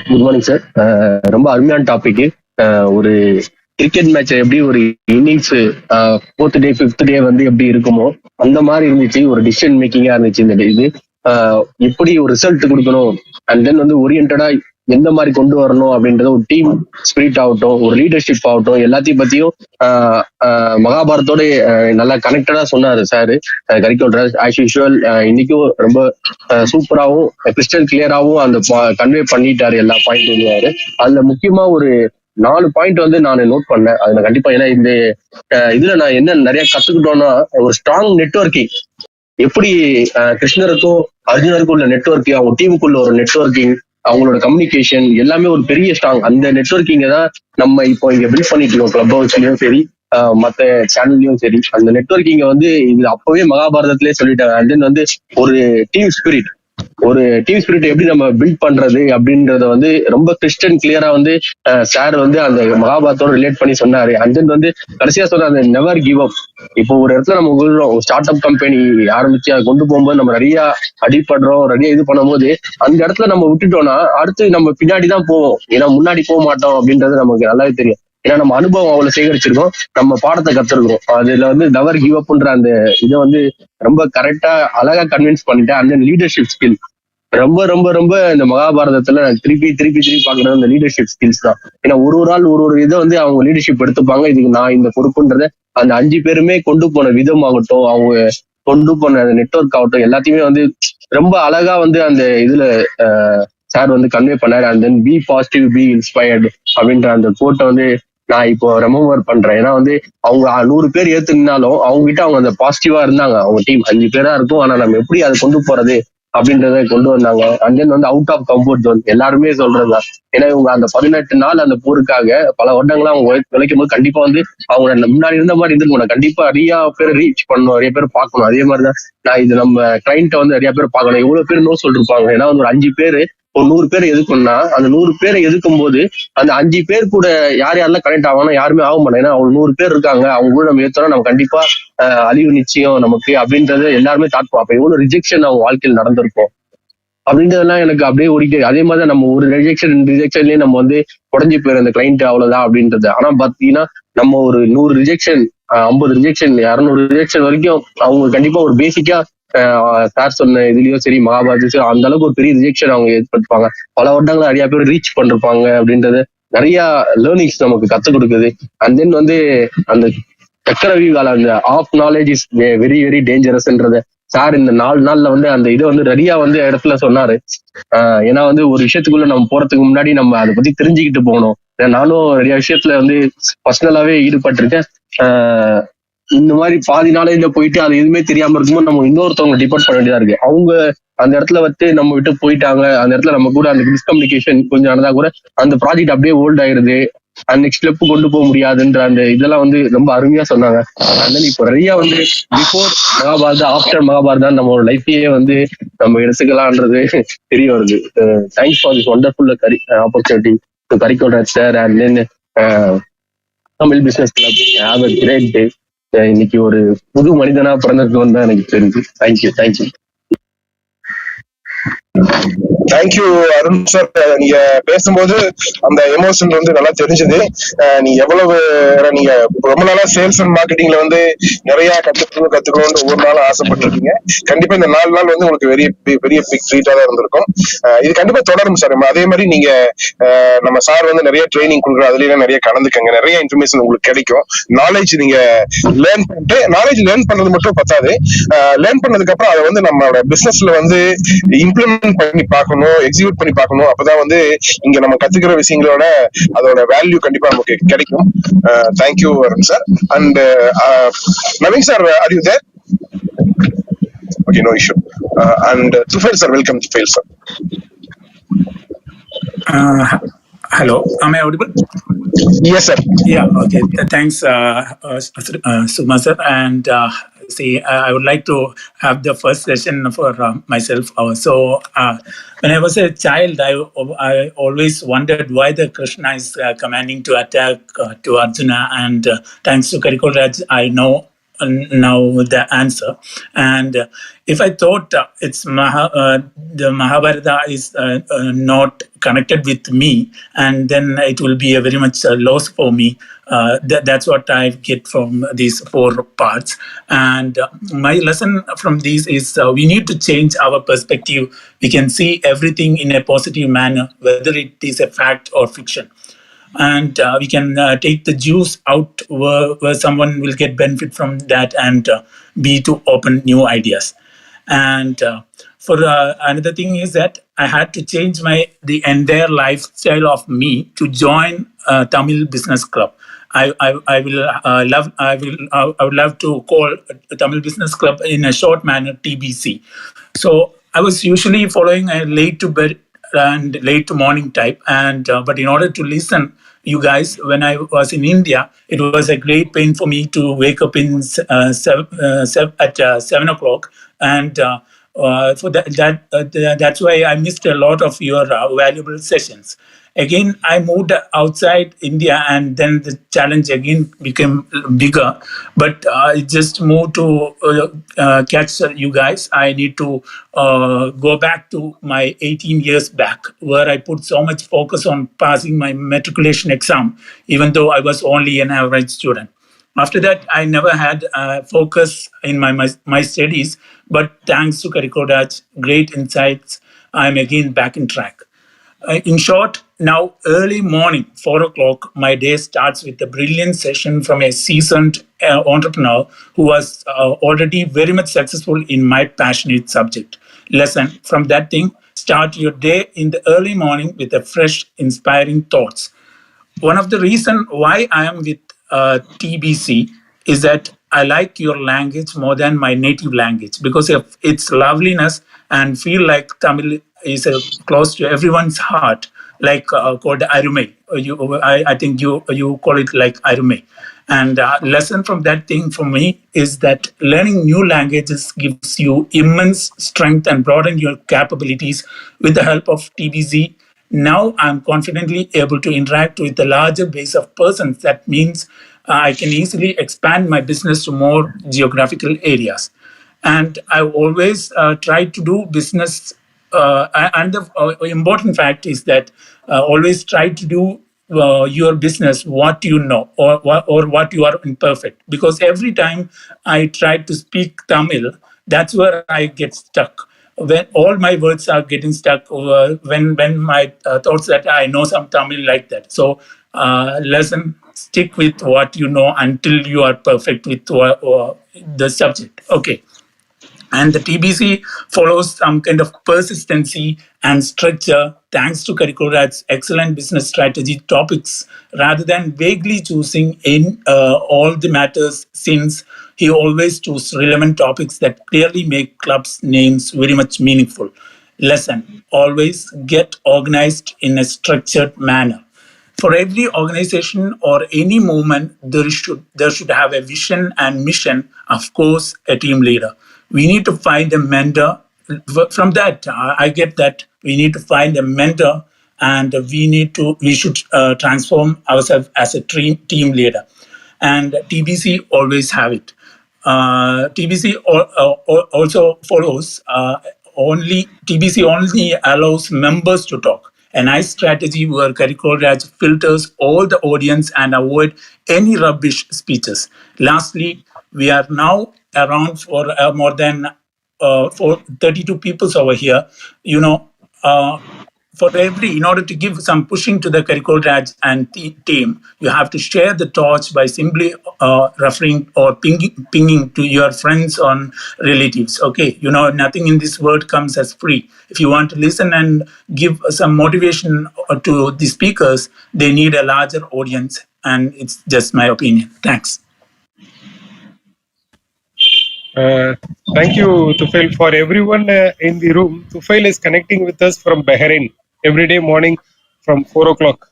Good morning sir. ரொம்ப அருமையான டாபிக். ஒரு கிரிக்கெட் மேட்ச் எப்படி ஒரு இன்னிங்ஸ் 4th டே 5th டே வந்து எப்படி இருக்குமோ அந்த மாதிரி இருந்துச்சு. ஒரு டிசிஷன் மேக்கிங்கா இருந்துச்சு இந்த இது. எப்படி ஒரு ரிசல்ட் கொடுக்கணும் அண்ட் தென் வந்து ஓரியன்டா எந்த மாதிரி கொண்டு வரணும் அப்படின்றது ஒரு டீம் ஸ்பிரிட் ஆகட்டும், ஒரு லீடர்ஷிப் ஆகட்டும், எல்லாத்தையும் பத்தியும் மகாபாரத்தோட நல்லா கனெக்டடா சொன்னாரு சார் கரிகோலா. ஆஸ் யூஷுவல் இன்னைக்கும் ரொம்ப சூப்பராகவும் கிறிஸ்டல் கிளியராகவும் அந்த கன்வே பண்ணிட்டாரு எல்லா பாயிண்ட்டும். அதுல முக்கியமா ஒரு 4 பாயிண்ட் வந்து நான் நோட் பண்ணேன். அது நான் கண்டிப்பா, ஏன்னா இந்த இதுல நான் என்ன நிறைய கத்துக்கிட்டோம்னா, ஒரு ஸ்ட்ராங் நெட்வொர்க்கிங். எப்படி கிருஷ்ணருக்கும் அர்ஜுனருக்கும் உள்ள நெட்வொர்க், அவங்க டீமுக்குள்ள ஒரு நெட்வொர்க்கிங், அவங்களோட கம்யூனிகேஷன் எல்லாமே ஒரு பெரிய ஸ்ட்ராங். அந்த நெட்வொர்க்கிங்கை தான் நம்ம இப்போ இங்க பில்ட் பண்ணிட்டு இருக்கோம், கிளப் ஹவுஸ்லயும் சரி மத்த சேனல்லயும் சரி. அந்த நெட்வொர்க்கிங்க வந்து இது அப்பவே மகாபாரதத்திலே சொல்லிட்டாங்க. அண்ட் தென் வந்து ஒரு டீம் ஸ்பிரிட் எப்படி நம்ம பில்ட் பண்றது அப்படின்றத வந்து ரொம்ப கிறிஸ்டன் கிளியரா வந்து சார் வந்து அந்த மகாபாரத்தோட ரிலேட் பண்ணி சொன்னாரு. அண்ட் தென் வந்து கடைசியா சொன்ன அந்த நெவர் கிவ் அப். இப்போ ஒரு இடத்துல நம்ம விழுறோம், ஸ்டார்ட் அப் கம்பெனி ஆரம்பிச்சு அதை கொண்டு போகும்போது நம்ம நிறைய அடிப்படுறோம், நிறைய இது பண்ணும்போது அந்த இடத்துல நம்ம விட்டுட்டோம்னா அடுத்து நம்ம பின்னாடி தான் போவோம், ஏன்னா முன்னாடி போக மாட்டோம் அப்படின்றது நமக்கு நல்லாவே தெரியும். ஏன்னா நம்ம அனுபவம் அவ்வளவு சேகரிச்சிருக்கோம், நம்ம பாடத்தை கத்துருக்கோம். அதுல வந்து நெவர் கிவ் அப்ன்ற அந்த இதை வந்து ரொம்ப கரெக்டா அழகா கன்வின்ஸ் பண்ணிட்டேன். அந்த லீடர்ஷிப் ஸ்கில் ரொம்ப ரொம்ப ரொம்ப இந்த மகாபாரதத்துல திருப்பி பாக்குறது அந்த லீடர்ஷிப் ஸ்கில்ஸ் தான். ஏன்னா ஒரு ஆள் ஒரு இதை வந்து அவங்க லீடர்ஷிப் எடுத்துப்பாங்க, இதுக்கு நான் இந்த பொறுப்புன்றத அந்த 5 பேருமே கொண்டு போன விதம் ஆகட்டும், அவங்க கொண்டு போன அந்த நெட்வொர்க் ஆகட்டும், எல்லாத்தையுமே வந்து ரொம்ப அழகா வந்து அந்த இதுல சார் வந்து கன்வே பண்ணாரு. And then be positive be inspired அப்படின்ற அந்த கோட்டை வந்து நான் இப்போ ரெமம்பர் பண்றேன். ஏன்னா வந்து அவங்க 100 பேர் ஏத்துனாலும் அவங்க கிட்ட அவங்க அந்த பாசிட்டிவா இருந்தாங்க. அவங்க டீம் 5 பேரா இருக்கும், ஆனா நம்ம எப்படி அதை கொண்டு போறது அப்படின்றத கொண்டு வந்தாங்க. அண்ட் தென் வந்து அவுட் ஆஃப் கம்ஃபர்ட் ஜோன் எல்லாருமே சொல்றதுதான். ஏன்னா இவங்க அந்த 18 நாள் அந்த போருக்காக பல வருடங்களா அவங்க உழைக்கும் போது கண்டிப்பா வந்து அவங்க முன்னாடி இருந்த மாதிரி இருந்திருக்கணும். கண்டிப்பா நிறைய பேர் ரீச் பண்ணணும், நிறைய பேர் பார்க்கணும். அதே மாதிரிதான் நான் இது நம்ம கிளைண்ட்டை வந்து நிறைய பேர் பார்க்கணும். எவ்வளவு பேர் நோ சொல்லிருப்பாங்க. ஏன்னா வந்து ஒரு 5 பேர் ஒரு 100 பேர் எதுக்கும்னா அந்த 100 பேரை எதுக்கும் போது அந்த 5 பேர் கூட யாரெல்லாம் கனெக்ட் ஆகணும், யாருமே ஆக மாட்டோம். ஏன்னா அவங்க 100 பேர் இருக்காங்க, அவங்க கூட நம்ம ஏத்தோம்னா நம்ம கண்டிப்பா அழிவு நிச்சயம் நமக்கு அப்படின்றது எல்லாருமே தாட் பார்ப்போம். எவ்வளவு ரிஜெக்ஷன் அவங்க வாழ்க்கையில் நடந்திருக்கும் அப்படின்றதெல்லாம் எனக்கு அப்படியே ஓடிட்டு. அதே மாதிரி நம்ம ஒரு ரிஜெக்ஷன்லயே நம்ம வந்து உடஞ்சி போயிரு அந்த கிளைண்ட் அவ்வளவுதான் அப்படின்றது. ஆனா பாத்தீங்கன்னா நம்ம ஒரு 100 ரிஜெக்ஷன் 50 ரிஜெக்ஷன் 200 ரிஜெக்ஷன் வரைக்கும் அவங்க கண்டிப்பா ஒரு பேசிக்கா சார் சொன்ன இதுலயும் சரி மகாபாரதம் அந்த அளவுக்கு ஒரு பெரிய ரிஜெக்ஷன் அவங்க ஏற்படுத்திப்பாங்க. பல வருடங்கள் நிறைய பேர் ரீச் பண்ணிருப்பாங்க அப்படின்றது நிறைய லேர்னிங்ஸ் நமக்கு கத்துக் கொடுக்குது. அண்ட் தென் வந்து அந்த சக்கரவி கால அந்த of knowledge is very very டேஞ்சரஸ்ன்றத சார் இந்த 4 நாள்ல வந்து அந்த இதை வந்து நிறைய வந்து இடத்துல சொன்னாரு. ஏன்னா வந்து ஒரு விஷயத்துக்குள்ள நம்ம போறதுக்கு முன்னாடி நம்ம அதை பத்தி தெரிஞ்சுக்கிட்டு போகணும். நானும் நிறைய விஷயத்துல வந்து பர்சனலாவே ஈடுபட்டிருக்கேன். இந்த மாதிரி பாதி நாளையில போயிட்டு அது எதுவுமே தெரியாம இருக்கும்போது நம்ம இன்னொருத்தவங்க டிபெண்ட் பண்ண வேண்டியதா இருக்கு. அவங்க அந்த இடத்துல வந்து நம்ம விட்டு போயிட்டாங்க, அந்த இடத்துல நம்ம கூட அந்த மிஸ்கம்யூனிகேஷன் கொஞ்சம் நடந்தா கூட அந்த ப்ராஜெக்ட் அப்படியே ஓல்ட் ஆயிருது, அந்த நெக்ஸ்ட் ஸ்டெப் கொண்டு போக முடியாதுன்ற அந்த இதெல்லாம் வந்து ரொம்ப அருமையா சொன்னாங்க. அதனால இப்போ நிறைய வந்து பிஃபோர் மகாபாரதா ஆஃப்டர் மகாபாரதா நம்ம லைஃபையே வந்து நம்ம எடுத்துக்கலாம்ன்றது தெரிய வருது. Thanks for this wonderful opportunity to கரிக்குலர் sir and then Tamil business club. Have a great day. இன்னைக்கு ஒரு புது மனிதனா பிறந்திருக்கோம் தான் எனக்கு தெரிஞ்சு. தேங்க்யூ. Thank you Arun sir. நீங்க பேசும்போது அந்த எமோஷன் வந்து நல்லா தெரிஞ்சது. நீங்க எவ்வளவு நீங்க ரொம்ப நாளா சேல்ஸ் அண்ட் மார்க்கெட்டிங்ல வந்து நிறைய கத்துக்கணும்னு ஒவ்வொரு நாளும் ஆசைப்பட்டிருக்கீங்க. கண்டிப்பா இந்த 4 நாள் வந்து உங்களுக்கு பெரிய பிக் ட்ரீட்டா தான் இருந்திருக்கும். இது கண்டிப்பா தொடரும் சார். அதே மாதிரி நீங்க நம்ம சார் வந்து நிறைய ட்ரைனிங் கொடுக்குறோம், அதுலயும் நிறைய கலந்துக்கங்க, நிறைய இன்ஃபர்மேஷன் உங்களுக்கு கிடைக்கும். நாலேஜ் நீங்க லேர்ன் பண்ணிட்டு நாலேஜ் லேர்ன் பண்ணது மட்டும் பத்தாது, லேர்ன் பண்ணதுக்கு அப்புறம் அதை வந்து நம்மளோட பிசினஸ்ல வந்து இம்ப்ளிமெண்ட் பண்ணி பார்க்கணும், எக்ஸிக்யூட் பண்ணி பார்க்கணும். அப்பதான் வந்து இங்க நம்ம கத்துக்கிற விஷயங்களோட அதோட வேல்யூ கண்டிப்பா நமக்கு கிடைக்கும். Thank you Arun sir. And Naveen sir, are you there? Okay, no issue. And Tufail sir, welcome Tufail sir. Hello, am I audible? Yes, sir. Yeah, okay. Thanks, Suma sir. And see, I would like to have the first session for myself. So, when I was a child, I always wondered why the Krishna is commanding to attack to Arjuna. And thanks to Karikol Raj, I know now the answer. And if I thought it's the Mahabharata is not connected with me, and then it will be a very much loss for me. That's what I get from these 4 parts. And my lesson from these is we need to change our perspective. We can see everything in a positive manner, whether it is a fact or fiction. And we can take the juice out where someone will get benefit from that, and be to open new ideas. And for another thing is that I had to change the entire lifestyle of me to join Tamil Business Club. I would love to call Tamil Business Club in a short manner TBC. So I was usually following a late to bed and late to morning type, and but in order to listen you guys when I was in India, it was a great pain for me to wake up in 7 o'clock, and for that's why I missed a lot of your valuable sessions. Again, I moved outside India, and then the challenge again became bigger. But I just moved to catch you guys. I need to go back to my 18 years back, where I put so much focus on passing my matriculation exam, even though I was only an average student. After that, I never had focus in my studies, but thanks to Karikoraj, great insights, I'm again back in track. In short, now early morning, 4 o'clock, my day starts with a brilliant session from a seasoned entrepreneur who was already very much successful in my passionate subject. Lesson from that thing, start your day in the early morning with a fresh, inspiring thoughts. One of the reason why I am with TBC is that I like your language more than my native language because of its loveliness and feel like Tamil is close to everyone's heart, like called Arume. I think you call it like Arume. And lesson from that thing for me is that learning new languages gives you immense strength and broaden your capabilities with the help of TBC. Now I'm confidently able to interact with a larger base of persons. That means I can easily expand my business to more geographical areas. And I always try to do business. And the important fact is that always try to do your business what you know or what you are imperfect. Because every time I try to speak Tamil, that's where I get stuck. When all my words are getting stuck, when my thoughts that I know some Tamil like that. So lesson, stick with what you know until you are perfect with the subject. Okay. And the TBC follows some kind of persistency and structure thanks to Karikoraj's excellent business strategy topics rather than vaguely choosing in all the matters, since he always chooses relevant topics that clearly make clubs' names very much meaningful. Lesson, always get organized in a structured manner. For every organization or any movement, there should have a vision and mission, of course, a team leader. We need to find a mentor. From that, I get that we need to find a mentor, and we should transform ourselves as a team leader. And TBC always have it. TBC also follows TBC only allows members to talk. A nice strategy where Karikoraj filters all the audience and avoid any rubbish speeches. Lastly, we are now around for more than 32 people over here. You know, in order to give some pushing to the Karikoraj and team, you have to share the torch by simply referring or pinging to your friends or relatives. Okay, you know, nothing in this world comes as free. If you want to listen and give some motivation to the speakers, they need a larger audience, and it's just my opinion. Thanks. Thank you, Tufail. For everyone in the room, Tufail is connecting with us from Bahrain every day morning from 4 o'clock.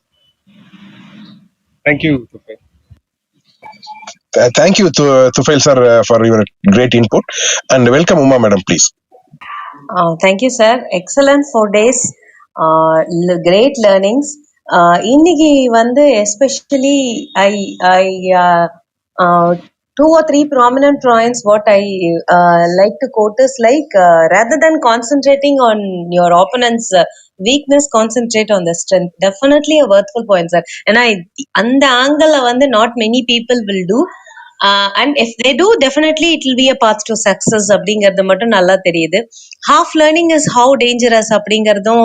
Thank you, Tufail. Thank you, Tufail sir, for your great input. And welcome, Uma madam, please. Thank you, sir. Excellent 4 days. Great learnings. இன்னைக்கு வந்து especially two or three prominent points what I like to quote is like rather than concentrating on your opponent's weakness, concentrate on the strength. Definitely a worthwhile point, sir. And அந்த angle வந்து not many people will do. And if they do, definitely it will be a path to success அப்படிங்கிறது மட்டும் நல்லா தெரியுது. Half learning is how dangerous அப்படிங்கிறதும்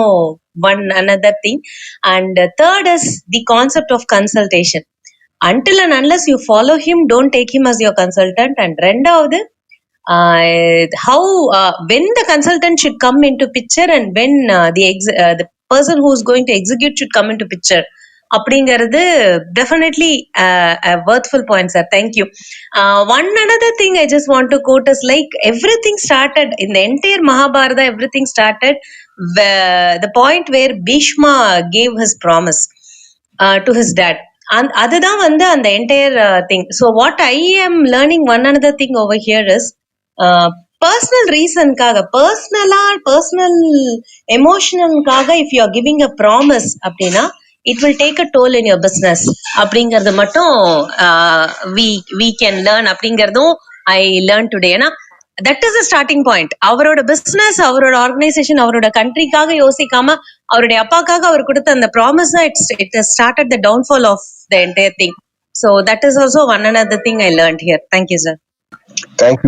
one another thing. And third is the concept of consultation. Until and unless you follow him, don't take him as your consultant. And ரெண்டாவது, how when the consultant should come into picture and when the person who's going to execute should come into picture. அப்படிங்கிறது definitely a worthful point, sir. Thank you. One another thing I just want to quote is like everything started in the entire Mahabharata. Everything started the point where Bhishma gave his promise to his dad. And அதுதான் வந்து அந்த entire thing. So what I am learning one another thing over here is personal reasonக்காக personal emotionalக்காக if you are giving a promise அப்படின்னா it will take a toll in your business அப்படிங்கறது மட்டும் we can learn அப்படிங்கறதும் I learned today. ஏன்னா that is the starting point. அவரோட business, அவரோட organization, அவரோட countryக்காக யோசிக்காம அவருடைய அப்பாக்காக அவர் கொடுத்த அந்த promise it has started the downfall of the entire thing. So that is also one another thing I learned here. Thank you, sir. Thank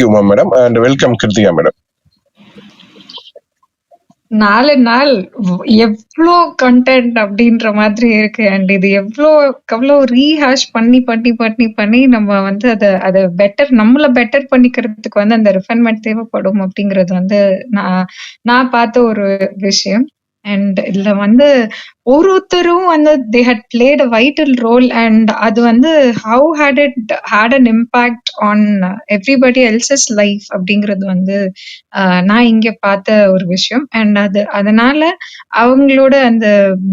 you, madam, and welcome, Krithika madam. 4 நாள் எவ்வளோ content அப்படின்ற மாதிரி இருக்கு. And இது எவ்வளோ ரீஹாஷ் பண்ணி நம்ம வந்து அதை நம்மள பெட்டர் பண்ணிக்கிறதுக்கு வந்து அந்த ரிஃபைன்மெண்ட் தேவைப்படும் அப்படிங்கிறது வந்து நான் பார்த்த ஒரு விஷயம். அண்ட் இதுல வந்து ஒருத்தரும் வந்து they had played a vital role and அது வந்து how had an impact on everybody else's life அப்படிங்கிறது வந்து நான் இங்க பார்த்த ஒரு விஷயம். அண்ட் அதனால அவங்களோட அந்த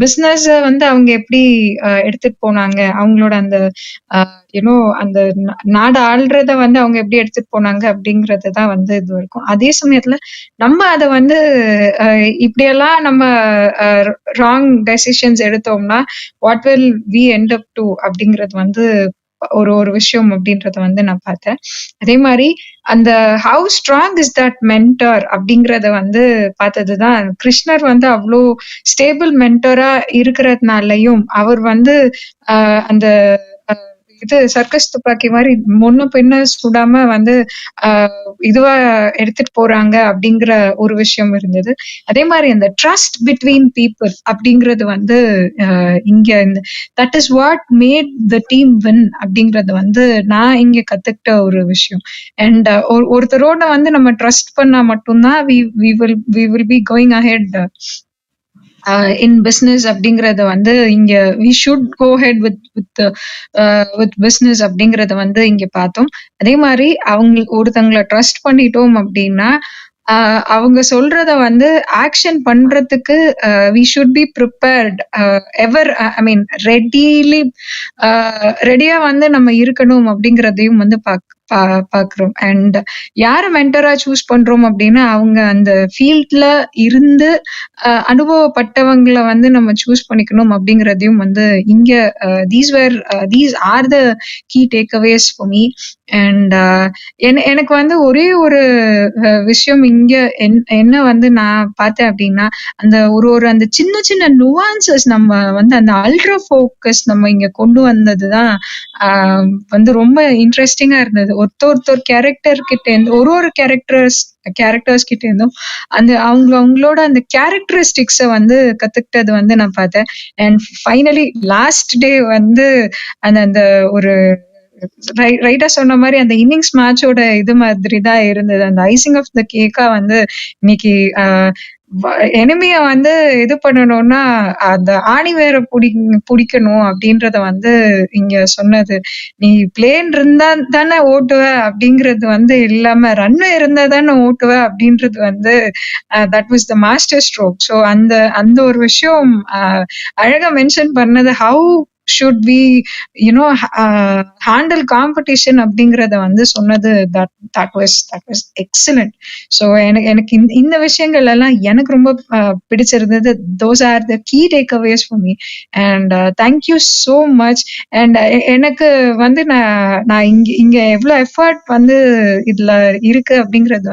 பிசினஸ் வந்து அவங்க எப்படி எடுத்துட்டு போனாங்க, அவங்களோட அந்த அந்த நாடு ஆள்றத வந்து அவங்க எப்படி எடுத்துட்டு போனாங்க அப்படிங்கறது தான் வந்து இது இருக்கும். அதே சமயத்துல நம்ம அதை வந்து இப்படியெல்லாம் நம்ம ராங் டெசிஷன்ஸ் எடுத்தோம்னா what will we end up to அப்படிங்கறது வந்து ஒரு விஷயம் அப்படின்றத வந்து நான் பார்த்தேன். அதே மாதிரி அந்த how strong is that mentor அப்படிங்கறத வந்து பார்த்ததுதான். கிருஷ்ணர் வந்து அவ்வளோ ஸ்டேபிள் மென்டரா இருக்கிறதுனாலையும் அவர் வந்து அந்த இது சர்க்கஸ் துப்பாக்கி மாதிரி முன்ன பின்ன சுடாம வந்து இதுவா எடுத்துட்டு போறாங்க அப்படிங்கிற ஒரு விஷயம் இருந்தது. அதே மாதிரி அந்த ட்ரஸ்ட் பிட்வீன் பீப்புள் அப்படிங்கிறது வந்து இங்க that is what made the team win அப்படிங்கறது வந்து நான் இங்க கத்துக்கிட்ட ஒரு விஷயம். அண்ட் ஒருத்தரோட வந்து நம்ம ட்ரஸ்ட் பண்ணா மட்டும்தான் we will be going ahead in business அப்படிங்கறத வந்து இங்க we should go ahead with business அப்படிங்கறத வந்து இங்க பார்த்தோம். அதே மாதிரி ஒருத்தங்களை ட்ரஸ்ட் பண்ணிட்டோம் அப்படின்னா அவங்க சொல்றத வந்து ஆக்ஷன் பண்றதுக்கு we should be prepared ever I mean ரெடியா வந்து நம்ம இருக்கணும் அப்படிங்கறதையும் வந்து பாக்குறோம். அண்ட் யார மென்டரா சூஸ் பண்றோம் அப்படின்னா அவங்க அந்த ஃபீல்ட்ல இருந்து அனுபவப்பட்டவங்களை வந்து நம்ம சூஸ் பண்ணிக்கணும் அப்படிங்கறதையும் வந்து இங்க these are the key takeaways for me. And எனக்கு வந்து ஒரே ஒரு விஷயம் இங்க என்ன வந்து நான் பார்த்தேன் அப்படின்னா அந்த அந்த சின்ன சின்ன நுவான்சஸ் நம்ம வந்து அந்த அல்ட்ரா ஃபோக்கஸ் நம்ம இங்க கொண்டு வந்ததுதான் வந்து ரொம்ப இன்ட்ரெஸ்டிங்கா இருந்தது. ஒருத்தர் கேரக்டர் கிட்ட இருந்து ஒரு கேரக்டர்ஸ் கிட்ட இருந்தும் அந்த அவங்களோட அந்த கேரக்டரிஸ்டிக்ஸ வந்து கத்துக்கிட்டது வந்து நான் பார்த்தேன். அண்ட் ஃபைனலி லாஸ்ட் டே வந்து அந்த ஒரு ரைட்டா சொன்ன மாதிரி அந்த இன்னிங்ஸ் மேட்சோட இது மாதிரி தான் இருந்தது. அந்த ஐசிங் ஆஃப் த கேக்கா வந்து இன்னைக்கு எனிமிய வந்து இது பண்ணணும்னா அந்த ஆணி வேற பிடிக்கணும் அப்படின்றத வந்து இங்க சொன்னது. நீ பிளேன் இருந்தா தானே ஓட்டுவ அப்படிங்கறது வந்து இல்லாம ரன்வே இருந்தா தானே ஓட்டுவ அப்படின்றது வந்து that was the master stroke. So அந்த ஒரு விஷயம் அழகா மென்ஷன் பண்ணது. How should we handle competition அப்படிங்கறத வந்து சொன்னது that was excellent. So எனக்கு இந்த விஷயங்கள் எல்லாம் எனக்கு ரொம்ப பிடிச்சிருந்தது. those are the key takeaways for me and thank you so much. and எனக்கு வந்து நான் இங்க எவ்வளவு எஃபர்ட் வந்து இதுல இருக்கு அப்படிங்கறது